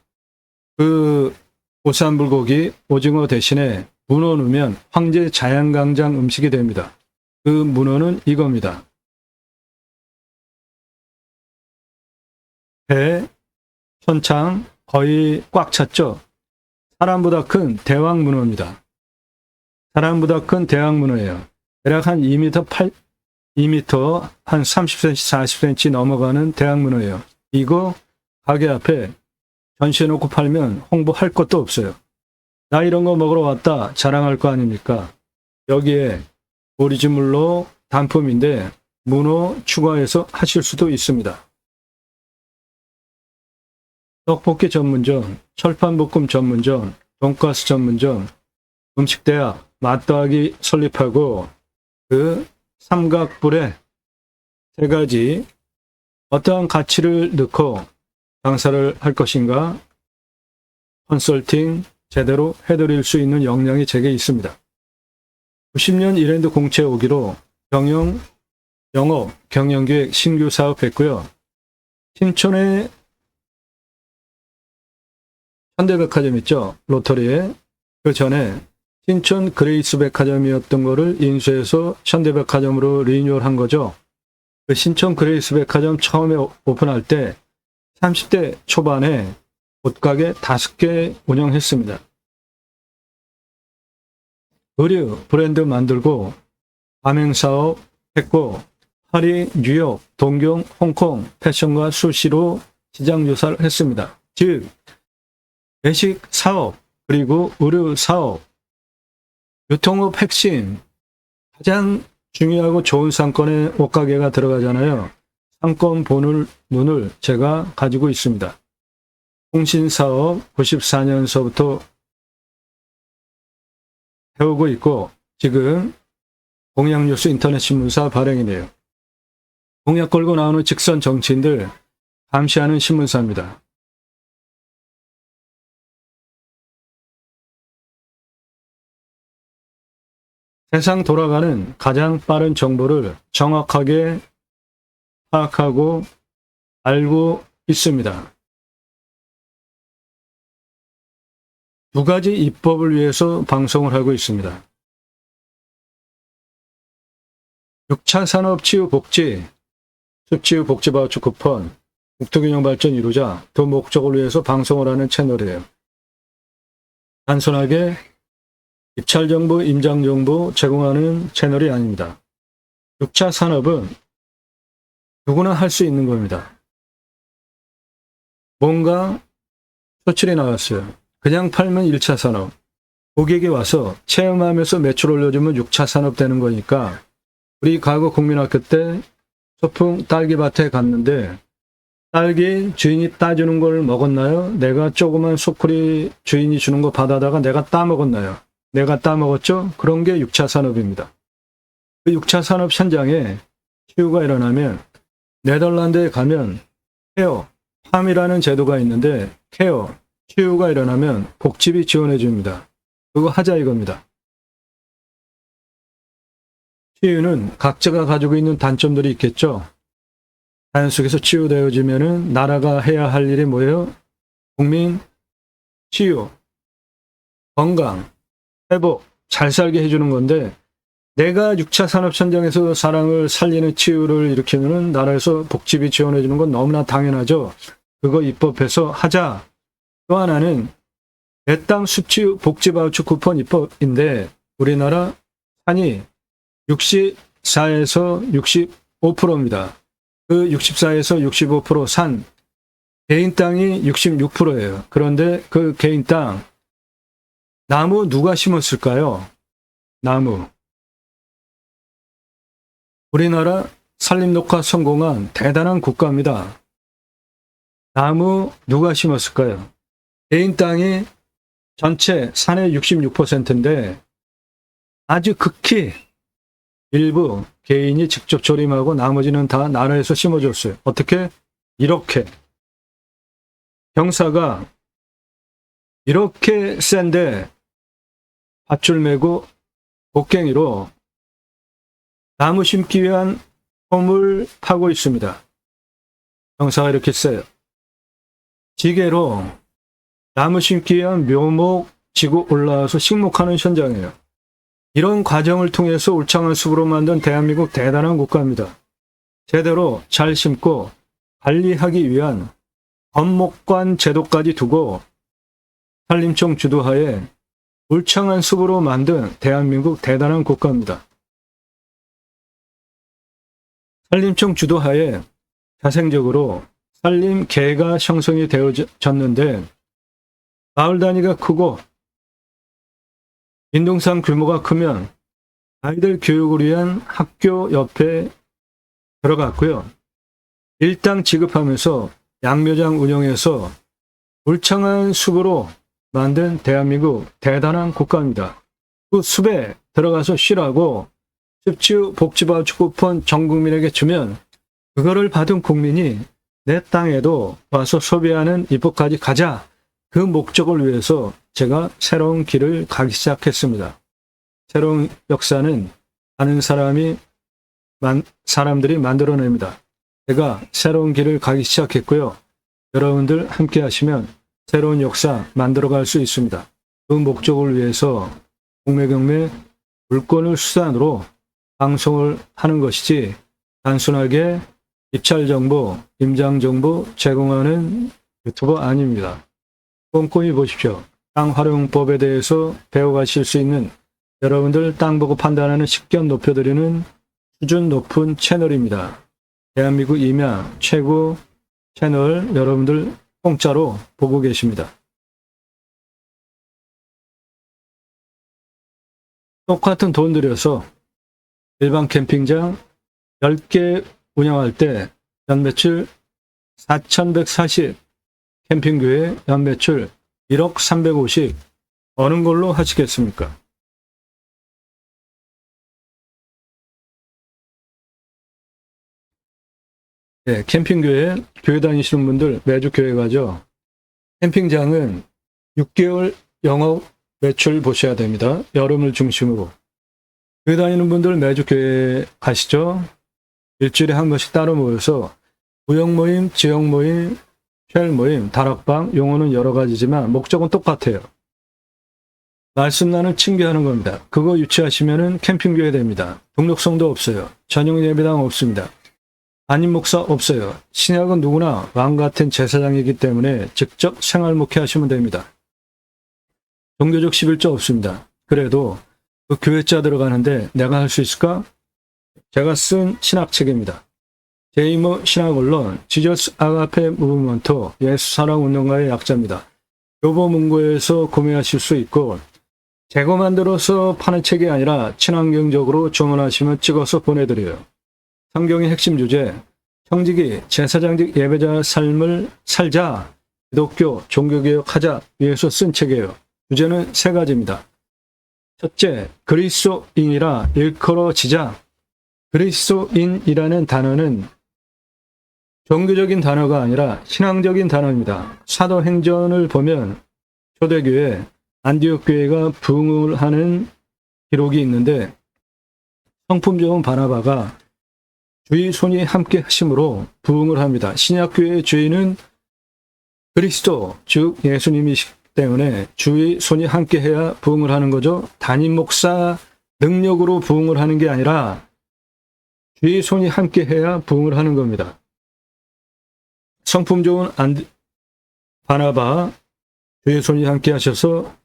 그 오삼불고기, 오징어 대신에 문어 넣으면 황제 자양강장 음식이 됩니다. 그 문어는 이겁니다. 배, 천창 거의 꽉 찼죠? 사람보다 큰 대왕 문어입니다. 사람보다 큰 대왕 문어예요. 대략 한 2m 한 30cm, 40cm 넘어가는 대왕 문어예요. 이거 가게 앞에 전시해놓고 팔면 홍보할 것도 없어요. 나 이런 거 먹으러 왔다 자랑할 거 아닙니까? 여기에 오리지물로 단품인데 문어 추가해서 하실 수도 있습니다. 떡볶이 전문점, 철판볶음 전문점, 돈가스 전문점, 음식대학, 맛더하기 설립하고 그 삼각불에 3가지 어떠한 가치를 넣고 장사를 할 것인가 컨설팅 제대로 해드릴 수 있는 역량이 제게 있습니다. 90년 이랜드 공채 오기로 영업, 경영기획 신규 사업했고요. 신촌에 현대백화점 있죠. 로터리에. 그 전에 신촌 그레이스 백화점이었던 거를 인수해서 현대백화점으로 리뉴얼한 거죠. 그 신촌 그레이스 백화점 처음에 오픈할 때 30대 초반에 옷가게 5개 운영했습니다. 의류 브랜드 만들고 가맹사업 했고 파리, 뉴욕, 동경, 홍콩 패션과 수시로 시장조사를 했습니다. 즉 외식 사업, 그리고 의료 사업, 유통업 핵심, 가장 중요하고 좋은 상권에 옷가게가 들어가잖아요. 상권 보는 눈을 제가 가지고 있습니다. 통신사업 94년서부터 해오고 있고 지금 공약뉴스 인터넷 신문사 발행이네요. 공약 걸고 나오는 직선 정치인들 감시하는 신문사입니다. 세상 돌아가는 가장 빠른 정보를 정확하게 파악하고 알고 있습니다. 두 가지 입법을 위해서 방송을 하고 있습니다. 6차 산업 치유 복지, 숲치유 복지 바우처 쿠폰, 국토균형 발전 이루자 두 목적을 위해서 방송을 하는 채널이에요. 단순하게 입찰 정보, 임장 정보 제공하는 채널이 아닙니다. 6차 산업은 누구나 할 수 있는 겁니다. 뭔가 소출이 나왔어요. 그냥 팔면 1차 산업. 고객이 와서 체험하면서 매출 올려주면 6차 산업 되는 거니까 우리 과거 국민학교 때 소풍 딸기밭에 갔는데 딸기 주인이 따주는 걸 먹었나요? 내가 조그만 소쿠리 주인이 주는 거 받아다가 내가 따먹었나요? 내가 따먹었죠? 그런 게 6차 산업입니다. 그 6차 산업 현장에 치유가 일어나면 네덜란드에 가면 케어, 팜이라는 제도가 있는데 케어, 치유가 일어나면 복지비 지원해 줍니다. 그거 하자 이겁니다. 치유는 각자가 가지고 있는 단점들이 있겠죠. 자연 속에서 치유되어지면은 나라가 해야 할 일이 뭐예요? 국민 치유, 건강, 회복, 잘 살게 해주는 건데 내가 6차 산업 현장에서 사람을 살리는 치유를 일으키면은 나라에서 복지비 지원해 주는 건 너무나 당연하죠. 그거 입법해서 하자. 또 하나는 내 땅 숲치유 복지 바우처 쿠폰 입법인데 우리나라 산이 64에서 65%입니다. 그 64에서 65% 산, 개인 땅이 66%예요. 그런데 그 개인 땅, 나무 누가 심었을까요? 나무. 우리나라 산림녹화 성공한 대단한 국가입니다. 나무 누가 심었을까요? 개인 땅이 전체 산의 66%인데 아주 극히 일부 개인이 직접 조림하고 나머지는 다 나라에서 심어줬어요. 어떻게? 이렇게. 경사가 이렇게 센데 밧줄 메고 곡괭이로 나무 심기 위한 홈을 파고 있습니다. 경사가 이렇게 세요. 지게로 나무 심기 위한 묘목 지고 올라와서 식목하는 현장이에요. 이런 과정을 통해서 울창한 숲으로 만든 대한민국 대단한 국가입니다. 제대로 잘 심고 관리하기 위한 건목관 제도까지 두고 산림청 주도하에 울창한 숲으로 만든 대한민국 대단한 국가입니다. 산림청 주도하에 자생적으로 산림계가 형성이 되어졌는데 마을 단위가 크고 인동산 규모가 크면 아이들 교육을 위한 학교 옆에 들어갔고요. 일당 지급하면서 양묘장 운영해서 울창한 숲으로 만든 대한민국 대단한 국가입니다. 그 숲에 들어가서 쉬라고 숲치유 복지바우처 쿠폰 전 국민에게 주면 그거를 받은 국민이 내 땅에도 와서 소비하는 입법까지 가자. 그 목적을 위해서 제가 새로운 길을 가기 시작했습니다. 새로운 역사는 아는 사람들이 만들어냅니다. 제가 새로운 길을 가기 시작했고요. 여러분들 함께 하시면 새로운 역사 만들어갈 수 있습니다. 그 목적을 위해서 공매경매 물건을 수단으로 방송을 하는 것이지 단순하게 입찰 정보, 임장 정보 제공하는 유튜버 아닙니다. 꼼꼼히 보십시오. 땅 활용법에 대해서 배워가실 수 있는 여러분들 땅 보고 판단하는 식견 높여드리는 수준 높은 채널입니다. 대한민국 임야 최고 채널 여러분들 공짜로 보고 계십니다. 똑같은 돈 들여서 일반 캠핑장 10개 운영할 때 연매출 4,140, 캠핑교회 연매출 1억 350, 어느 걸로 하시겠습니까? 네, 캠핑교회, 교회 다니시는 분들 매주 교회 가죠. 캠핑장은 6개월 영업 매출 보셔야 됩니다. 여름을 중심으로. 교회 다니는 분들 매주 교회 가시죠. 일주일에 한 번씩 따로 모여서 구역 모임, 지역 모임, 쉘 모임, 다락방, 용어는 여러 가지지만 목적은 똑같아요. 말씀란을 칭비하는 겁니다. 그거 유치하시면은 캠핑교회 됩니다. 등록성도 없어요. 전용 예배당 없습니다. 담임 목사 없어요. 신약은 누구나 왕 같은 제사장이기 때문에 직접 생활 목회하시면 됩니다. 종교적 11조 없습니다. 그래도 그 교회자 들어가는데 내가 할 수 있을까? 제가 쓴 신학책입니다. 제이모 신학언론 지저스 아가페 무브먼트 예수사랑 운동가의 약자입니다. 교보문고에서 구매하실 수 있고 재고 만들어서 파는 책이 아니라 친환경적으로 주문하시면 찍어서 보내드려요. 성경의 핵심 주제, 형직이 제사장직 예배자 삶을 살자, 기독교 종교개혁하자 위해서 쓴 책이에요. 주제는 3가지입니다. 첫째, 그리스도인이라 일컬어지자. 그리스도인이라는 단어는 종교적인 단어가 아니라 신앙적인 단어입니다. 사도행전을 보면 초대교회, 안디옥 교회가 부흥을 하는 기록이 있는데 성품 좋은 바나바가 주의 손이 함께 하심으로 부흥을 합니다. 신약교회의 주인은 그리스도, 즉 예수님이시기 때문에 주의 손이 함께 해야 부흥을 하는 거죠. 담임 목사 능력으로 부흥을 하는 게 아니라 주의 손이 함께 해야 부흥을 하는 겁니다. 성품 좋은 바나바, 주의 손이 함께 하셔서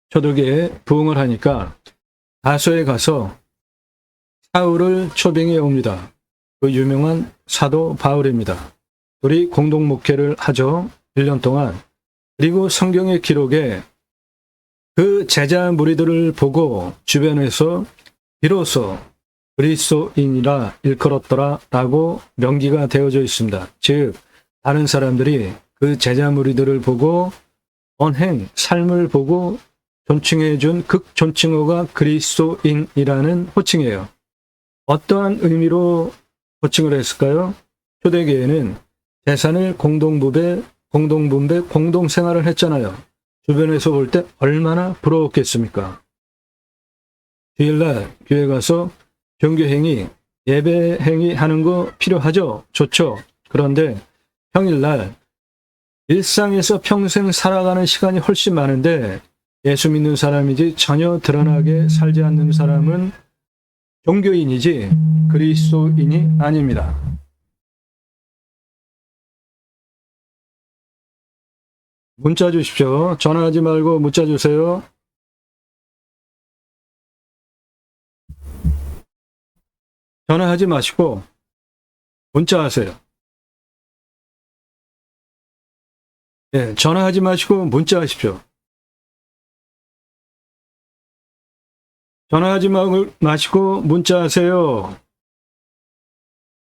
초대교회에 부흥을 하니까 다소에 가서 사울을 초빙해 옵니다. 그 유명한 사도 바울입니다. 둘이 공동 목회를 하죠. 1년 동안. 그리고 성경의 기록에 그 제자 무리들을 보고 주변에서 비로소 그리스도인이라 일컬었더라 라고 명기가 되어져 있습니다. 즉 다른 사람들이 그 제자 무리들을 보고 언행, 삶을 보고 존칭해 준 극존칭어가 그리스도인이라는 호칭이에요. 어떠한 의미로 호칭을 했을까요? 초대교회는 재산을 공동분배, 공동생활을 했잖아요. 주변에서 볼 때 얼마나 부러웠겠습니까? 주일날 교회 가서 종교행위, 예배행위 하는 거 필요하죠? 좋죠? 그런데 평일날 일상에서 평생 살아가는 시간이 훨씬 많은데 예수 믿는 사람이지 전혀 드러나게 살지 않는 사람은 종교인이지 그리스도인이 아닙니다. 문자 주십시오. 전화하지 말고 문자 주세요. 전화하지 마시고 문자 하세요. 예, 전화하지 마시고 문자 하십시오. 전화하지 마시고 문자 하세요.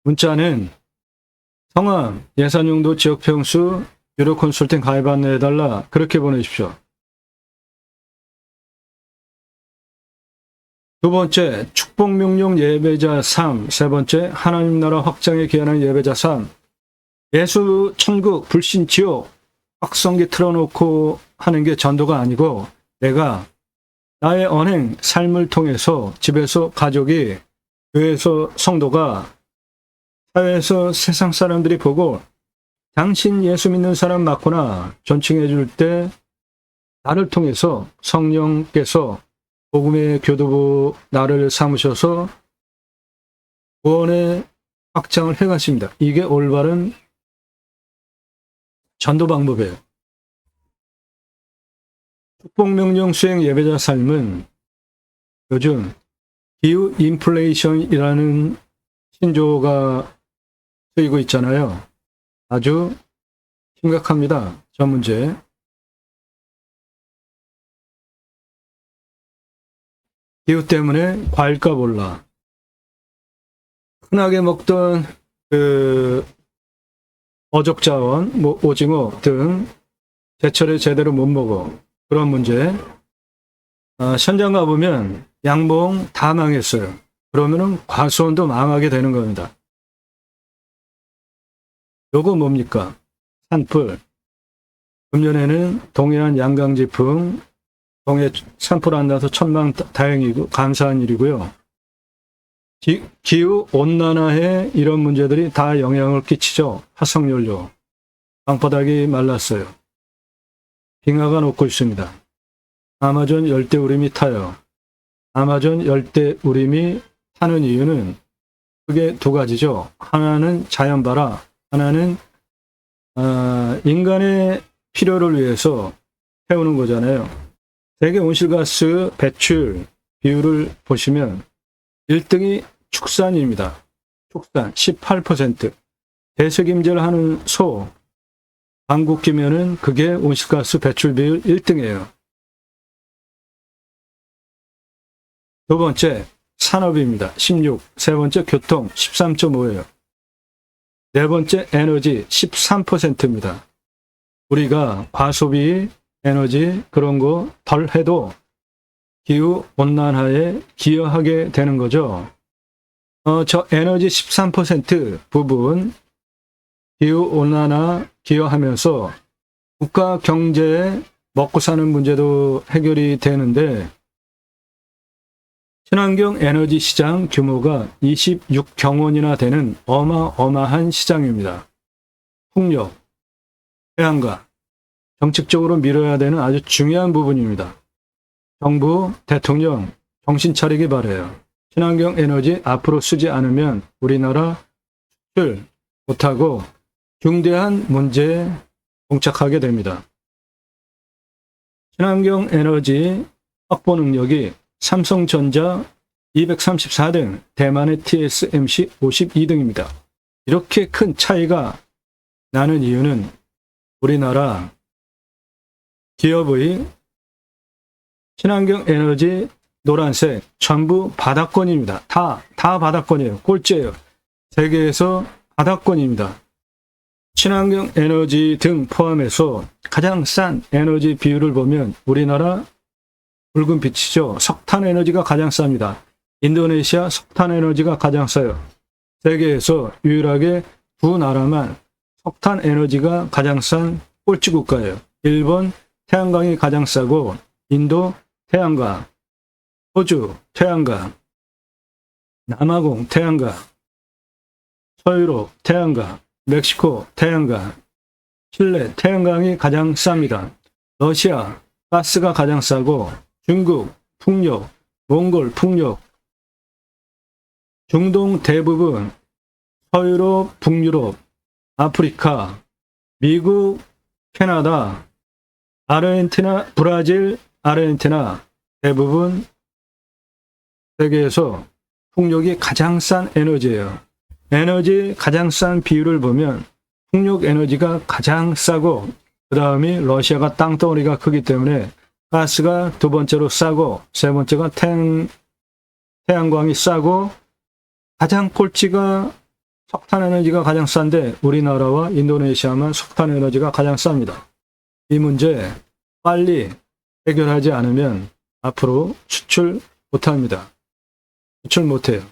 문자는 성함, 예산용도, 지역평수, 유료 컨설팅 가입 안내해달라 그렇게 보내십시오. 두 번째, 축복명령 예배자 3. 세 번째, 하나님 나라 확장에 기하는 예배자 3. 예수, 천국, 불신, 지옥, 확성기 틀어놓고 하는 게 전도가 아니고 내가 나의 언행, 삶을 통해서 집에서 가족이, 교회에서 성도가, 사회에서 세상 사람들이 보고 당신 예수 믿는 사람 맞구나 존칭해 줄 때 나를 통해서 성령께서 복음의 교도부 나를 삼으셔서 구원의 확장을 해가십니다. 이게 올바른 전도 방법이에요. 축복명령 수행 예배자 삶은 요즘 기후 인플레이션이라는 신조어가 쓰이고 있잖아요. 아주 심각합니다. 저 문제. 기후 때문에 과일값 올라. 흔하게 먹던 어족자원, 뭐 오징어 등 제철에 제대로 못 먹어. 그런 문제. 현장 가보면 양봉 다 망했어요. 그러면은 과수원도 망하게 되는 겁니다. 요거 뭡니까? 산불. 금년에는 동해안 양강지풍, 동해 산불 안 나서 천만다행이고 감사한 일이고요. 기후 온난화에 이런 문제들이 다 영향을 끼치죠. 화석연료. 땅바닥이 말랐어요. 빙하가 녹고 있습니다. 아마존 열대우림이 타요. 아마존 열대우림이 타는 이유는 크게 두 가지죠. 하나는 자연발화, 하나는 인간의 필요를 위해서 태우는 거잖아요. 세계 온실가스 배출 비율을 보시면 1등이 축산입니다. 축산 18%. 대책임제를 하는 소, 방귀 뀌면은 그게 온실가스 배출 비율 1등이에요. 두 번째, 산업입니다. 16. 세 번째, 교통 13.5예요. 네 번째, 에너지 13%입니다. 우리가 과소비, 에너지 그런 거 덜 해도 기후 온난화에 기여하게 되는 거죠. 저 에너지 13% 부분 기후 온난화 기여하면서 국가 경제에 먹고 사는 문제도 해결이 되는데 친환경 에너지 시장 규모가 26경 원이나 되는 어마어마한 시장입니다. 풍력, 태양광, 정책적으로 밀어야 되는 아주 중요한 부분입니다. 정부, 대통령 정신 차리기 바라요. 친환경 에너지 앞으로 쓰지 않으면 우리나라 수출 못하고 중대한 문제에 봉착하게 됩니다. 친환경 에너지 확보 능력이 삼성전자 234등, 대만의 TSMC 52등입니다. 이렇게 큰 차이가 나는 이유는 우리나라 기업의 친환경 에너지 노란색 전부 바닥권입니다. 다 바닥권이에요. 꼴찌예요. 세계에서 바닥권입니다. 친환경 에너지 등 포함해서 가장 싼 에너지 비율을 보면 우리나라 붉은 빛이죠. 석탄 에너지가 가장 쌉니다. 인도네시아 석탄 에너지가 가장 싸요. 세계에서 유일하게 두 나라만 석탄 에너지가 가장 싼 꼴찌 국가예요. 일본 태양광이 가장 싸고 인도 태양광, 호주 태양광, 남아공 태양광, 서유럽 태양광, 멕시코 태양광, 칠레 태양광이 가장 쌉니다. 러시아 가스가 가장 싸고 중국 풍력, 몽골 풍력, 중동 대부분, 서유럽, 북유럽, 아프리카, 미국, 캐나다, 아르헨티나, 브라질, 아르헨티나 대부분 세계에서 풍력이 가장 싼 에너지예요. 에너지 가장 싼 비율을 보면 풍력 에너지가 가장 싸고 그 다음이 러시아가 땅덩어리가 크기 때문에 가스가 두 번째로 싸고 세 번째가 태양광이 싸고 가장 꼴찌가 석탄 에너지가 가장 싼데 우리나라와 인도네시아만 석탄 에너지가 가장 쌉니다. 이 문제 빨리 해결하지 않으면 앞으로 수출 못합니다. 수출 못해요.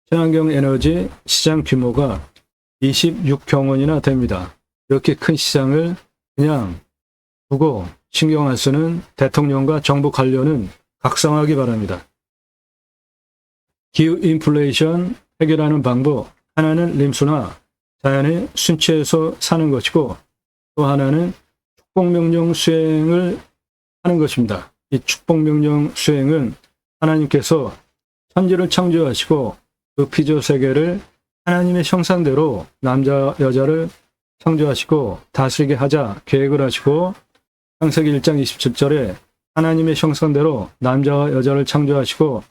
친환경 에너지 시장 규모가 26경 원이나 됩니다. 이렇게 큰 시장을 그냥 두고 신경 안 쓰는 대통령과 정부 관료는 각성하기 바랍니다. 기후 인플레이션 해결하는 방법 하나는 림수나 자연의 순치에서 사는 것이고 또 하나는 축복명령 수행을 하는 것입니다. 이 축복명령 수행은 하나님께서 천지를 창조하시고 그 피조 세계를 하나님의 형상대로 남자 여자를 창조하시고 다스리게 하자 계획을 하시고 창세기 1장 27절에 하나님의 형상대로 남자와 여자를 창조하시고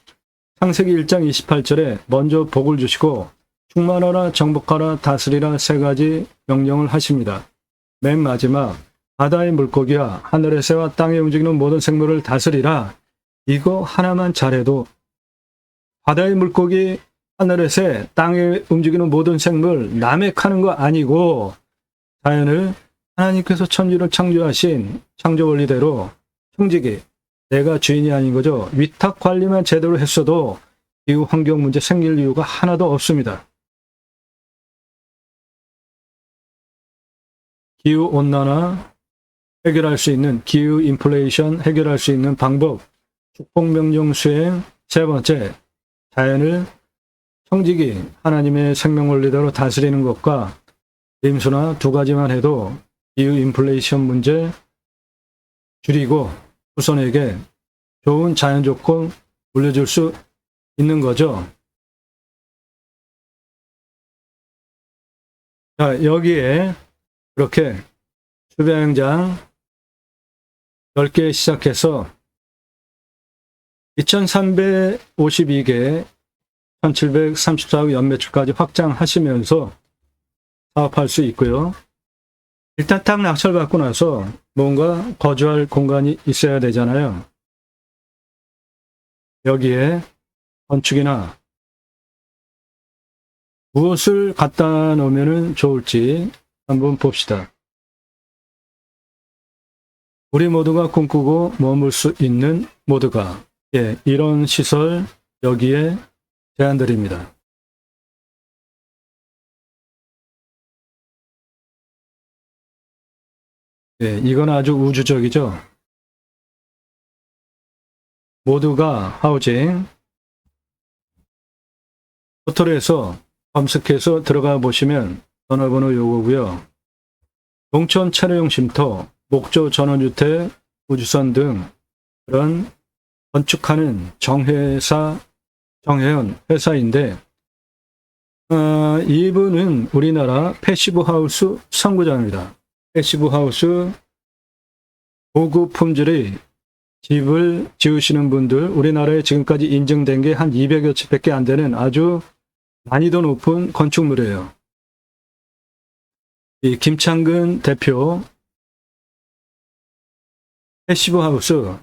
창세기 1장 28절에 먼저 복을 주시고 충만하라 정복하라 다스리라 세 가지 명령을 하십니다. 맨 마지막 바다의 물고기와 하늘의 새와 땅에 움직이는 모든 생물을 다스리라 이거 하나만 잘해도 바다의 물고기, 하늘의 새, 땅에 움직이는 모든 생물 남획하는 거 아니고 자연을 하나님께서 천지를 창조하신 창조 원리대로 형직이 내가 주인이 아닌 거죠. 위탁 관리만 제대로 했어도 기후 환경 문제 생길 이유가 하나도 없습니다. 기후 온난화 해결할 수 있는, 기후 인플레이션 해결할 수 있는 방법, 축복명령 수행. 세 번째, 자연을 청지기 하나님의 생명 원리대로 다스리는 것과 임수나 두 가지만 해도 기후 인플레이션 문제 줄이고 후손에게 좋은 자연 조건 물려줄 수 있는 거죠. 자, 여기에 이렇게 수배양장 10개 시작해서 2352개 1734억 연매출까지 확장하시면서 사업할 수 있고요. 일단 딱 낙찰받고 나서 뭔가 거주할 공간이 있어야 되잖아요. 여기에 건축이나 무엇을 갖다 놓으면 좋을지 한번 봅시다. 우리 모두가 꿈꾸고 머물 수 있는 모두가, 이런 시설 여기에 제안드립니다. 이건 아주 우주적이죠. 모두가 하우징 포털에서 검색해서 들어가 보시면 전화번호 요거고요. 농촌 차례용 쉼터, 목조 전원주택, 우주선 등 그런 건축하는 정회사, 정혜연 회사인데 이분은 우리나라 패시브 하우스 선구자입니다. 패시브 하우스 고급 품질의 집을 지으시는 분들, 우리나라에 지금까지 인증된 게 한 200여 채밖에 안 되는 아주 난이도 높은 건축물이에요. 이 김창근 대표 패시브 하우스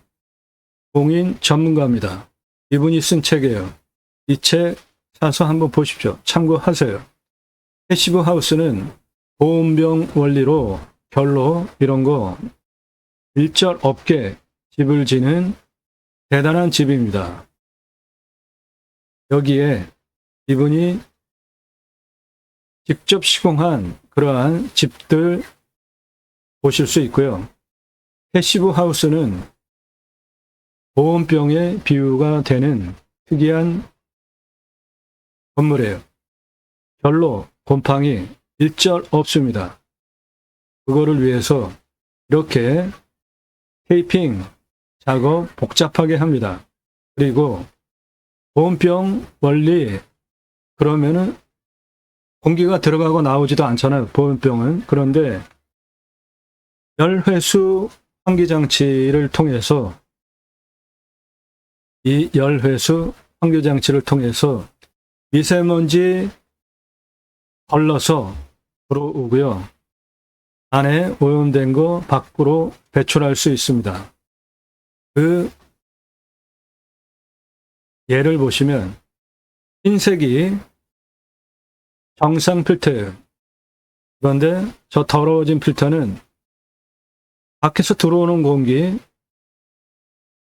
공인 전문가입니다. 이분이 쓴 책이에요. 이 책 사서 한번 보십시오. 참고하세요. 패시브 하우스는 보온병 원리로 결로 이런 거 일절 없게 집을 지는 대단한 집입니다. 여기에 이분이 직접 시공한 그러한 집들 보실 수 있고요. 패시브 하우스는 보온병의 비유가 되는 특이한 건물이에요. 별로 곰팡이 일절 없습니다. 그거를 위해서 이렇게 테이핑 작업 복잡하게 합니다. 그리고 보온병 원리, 그러면은 공기가 들어가고 나오지도 않잖아요. 보온병은. 그런데 열회수 환기장치를 통해서, 이 열회수 환기장치를 통해서 미세먼지 걸러서 들어오고요. 안에 오염된 거 밖으로 배출할 수 있습니다. 그 예를 보시면 흰색이 정상 필터예요. 그런데 저 더러워진 필터는 밖에서 들어오는 공기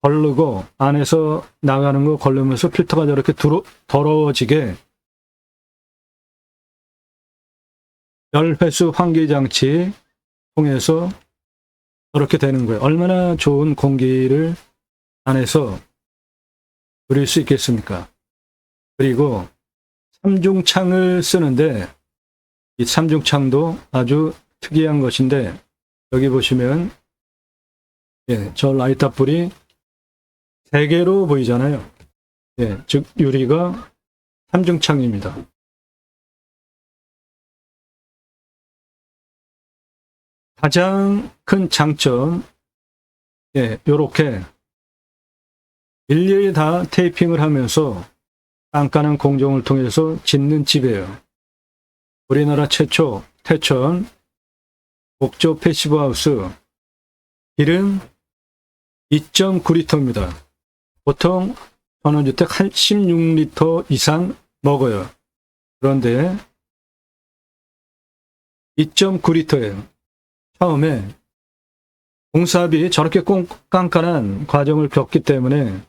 걸르고 안에서 나가는 거 걸르면서 필터가 저렇게 더러워지게 열회수 환기장치 통해서 저렇게 되는 거예요. 얼마나 좋은 공기를 안에서 누릴 수 있겠습니까? 그리고 삼중창을 쓰는데 이 삼중창도 아주 특이한 것인데, 여기 보시면 저 라이터 불이 3개로 보이잖아요. 즉 유리가 삼중창입니다. 가장 큰 장점, 요렇게 일일이 다 테이핑을 하면서 깐깐한 공정을 통해서 짓는 집이에요. 우리나라 최초 태천 목조 패시브 하우스, 길은 2.9리터입니다. 보통 전원주택 한 16리터 이상 먹어요. 그런데 2.9리터예요. 처음에 공사비 저렇게 깐깐한 과정을 겪기 때문에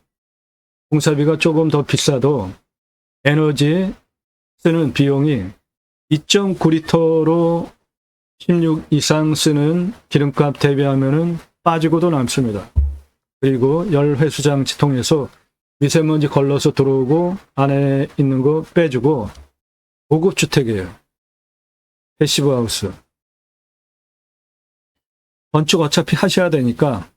공사비가 조금 더 비싸도 에너지 쓰는 비용이 2.9리터로 16 이상 쓰는 기름값 대비하면은 빠지고도 남습니다. 그리고 열회수 장치 통해서 미세먼지 걸러서 들어오고 안에 있는 거 빼주고 고급 주택이에요. 패시브 하우스. 건축 어차피 하셔야 되니까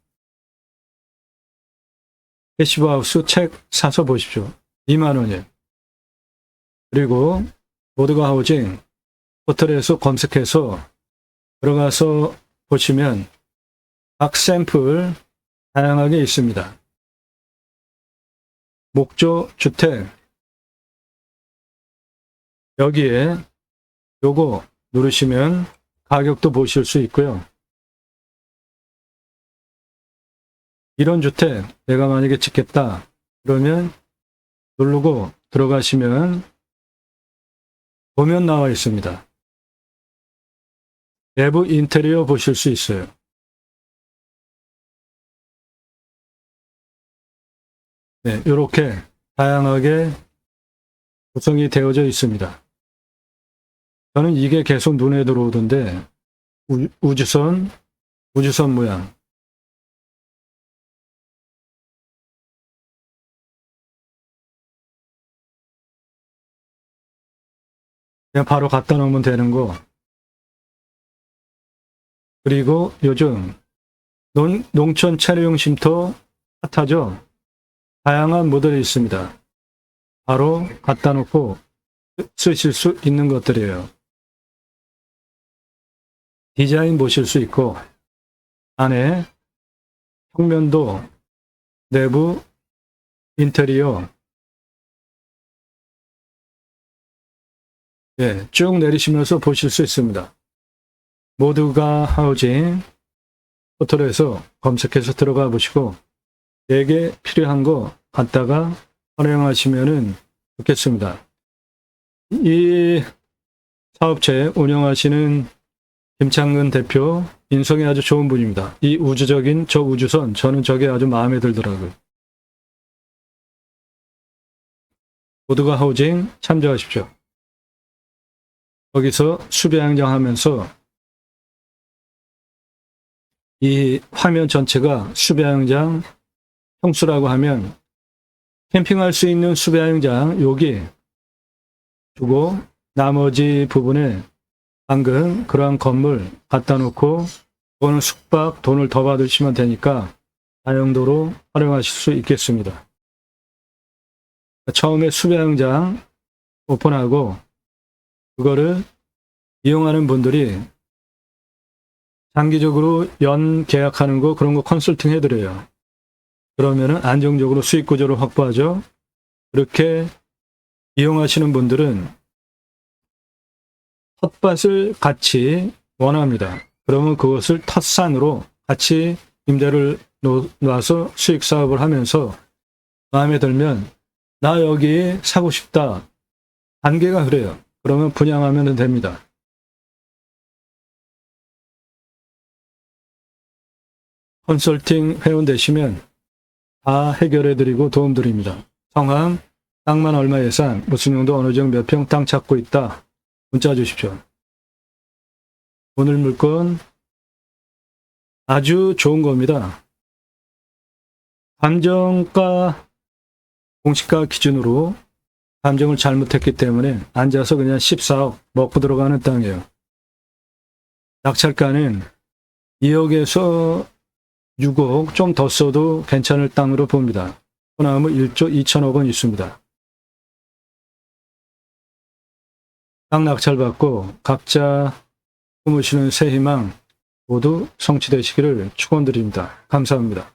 패시브 하우스 책 사서 보십시오. 2만 원이에요. 그리고 모두가 하우징 포털에서 검색해서 들어가서 보시면 각 샘플 다양하게 있습니다. 목조 주택 여기에 요거 누르시면 가격도 보실 수 있고요. 이런 주택 내가 만약에 짓겠다 그러면 누르고 들어가시면 보면 나와 있습니다. 내부 인테리어 보실 수 있어요. 네, 이렇게 다양하게 구성이 되어져 있습니다. 저는 이게 계속 눈에 들어오던데 우주선 모양. 그냥 바로 갖다 놓으면 되는 거. 그리고 요즘 농촌 차량용 쉼터 핫하죠? 다양한 모델이 있습니다. 바로 갖다 놓고 쓰실 수 있는 것들이에요. 디자인 보실 수 있고 안에 평면도 내부 인테리어 쭉 내리시면서 보실 수 있습니다. 모두가 하우징 포털에서 검색해서 들어가 보시고 내게 필요한 거 갖다가 활용하시면 좋겠습니다. 이 사업체 운영하시는 김창근 대표 인성이 아주 좋은 분입니다. 이 우주적인 저 우주선 저는 저게 아주 마음에 들더라고요. 모두가 하우징 참조하십시오. 거기서 수배양장 하면서 이 화면 전체가 수배양장 평수라고 하면 캠핑할 수 있는 수배양장 여기 두고 나머지 부분에 방금 그러한 건물 갖다 놓고 그거는 숙박 돈을 더 받으시면 되니까 다용도로 활용하실 수 있겠습니다. 처음에 수배양장 오픈하고 그거를 이용하는 분들이 장기적으로 연 계약하는 거 그런 거 컨설팅 해드려요. 그러면은 안정적으로 수익 구조를 확보하죠. 그렇게 이용하시는 분들은 텃밭을 같이 원합니다. 그러면 그것을 텃산으로 같이 임대를 놔서 수익 사업을 하면서 마음에 들면 나 여기 사고 싶다. 단계가 그래요. 그러면 분양하면 됩니다. 컨설팅 회원 되시면 다 해결해드리고 도움드립니다. 성함, 땅만 얼마 예산, 무슨 용도 어느 지역 몇 평 땅 찾고 있다. 문자 주십시오. 오늘 물건 아주 좋은 겁니다. 감정가 공시가 기준으로 감정을 잘못했기 때문에 앉아서 그냥 14억 먹고 들어가는 땅이에요. 낙찰가는 2억에서 6억 좀 더 써도 괜찮을 땅으로 봅니다. 소나무 1조 2천억 원 있습니다. 땅 낙찰받고 각자 꿈으시는 새 희망 모두 성취되시기를 축원드립니다. 감사합니다.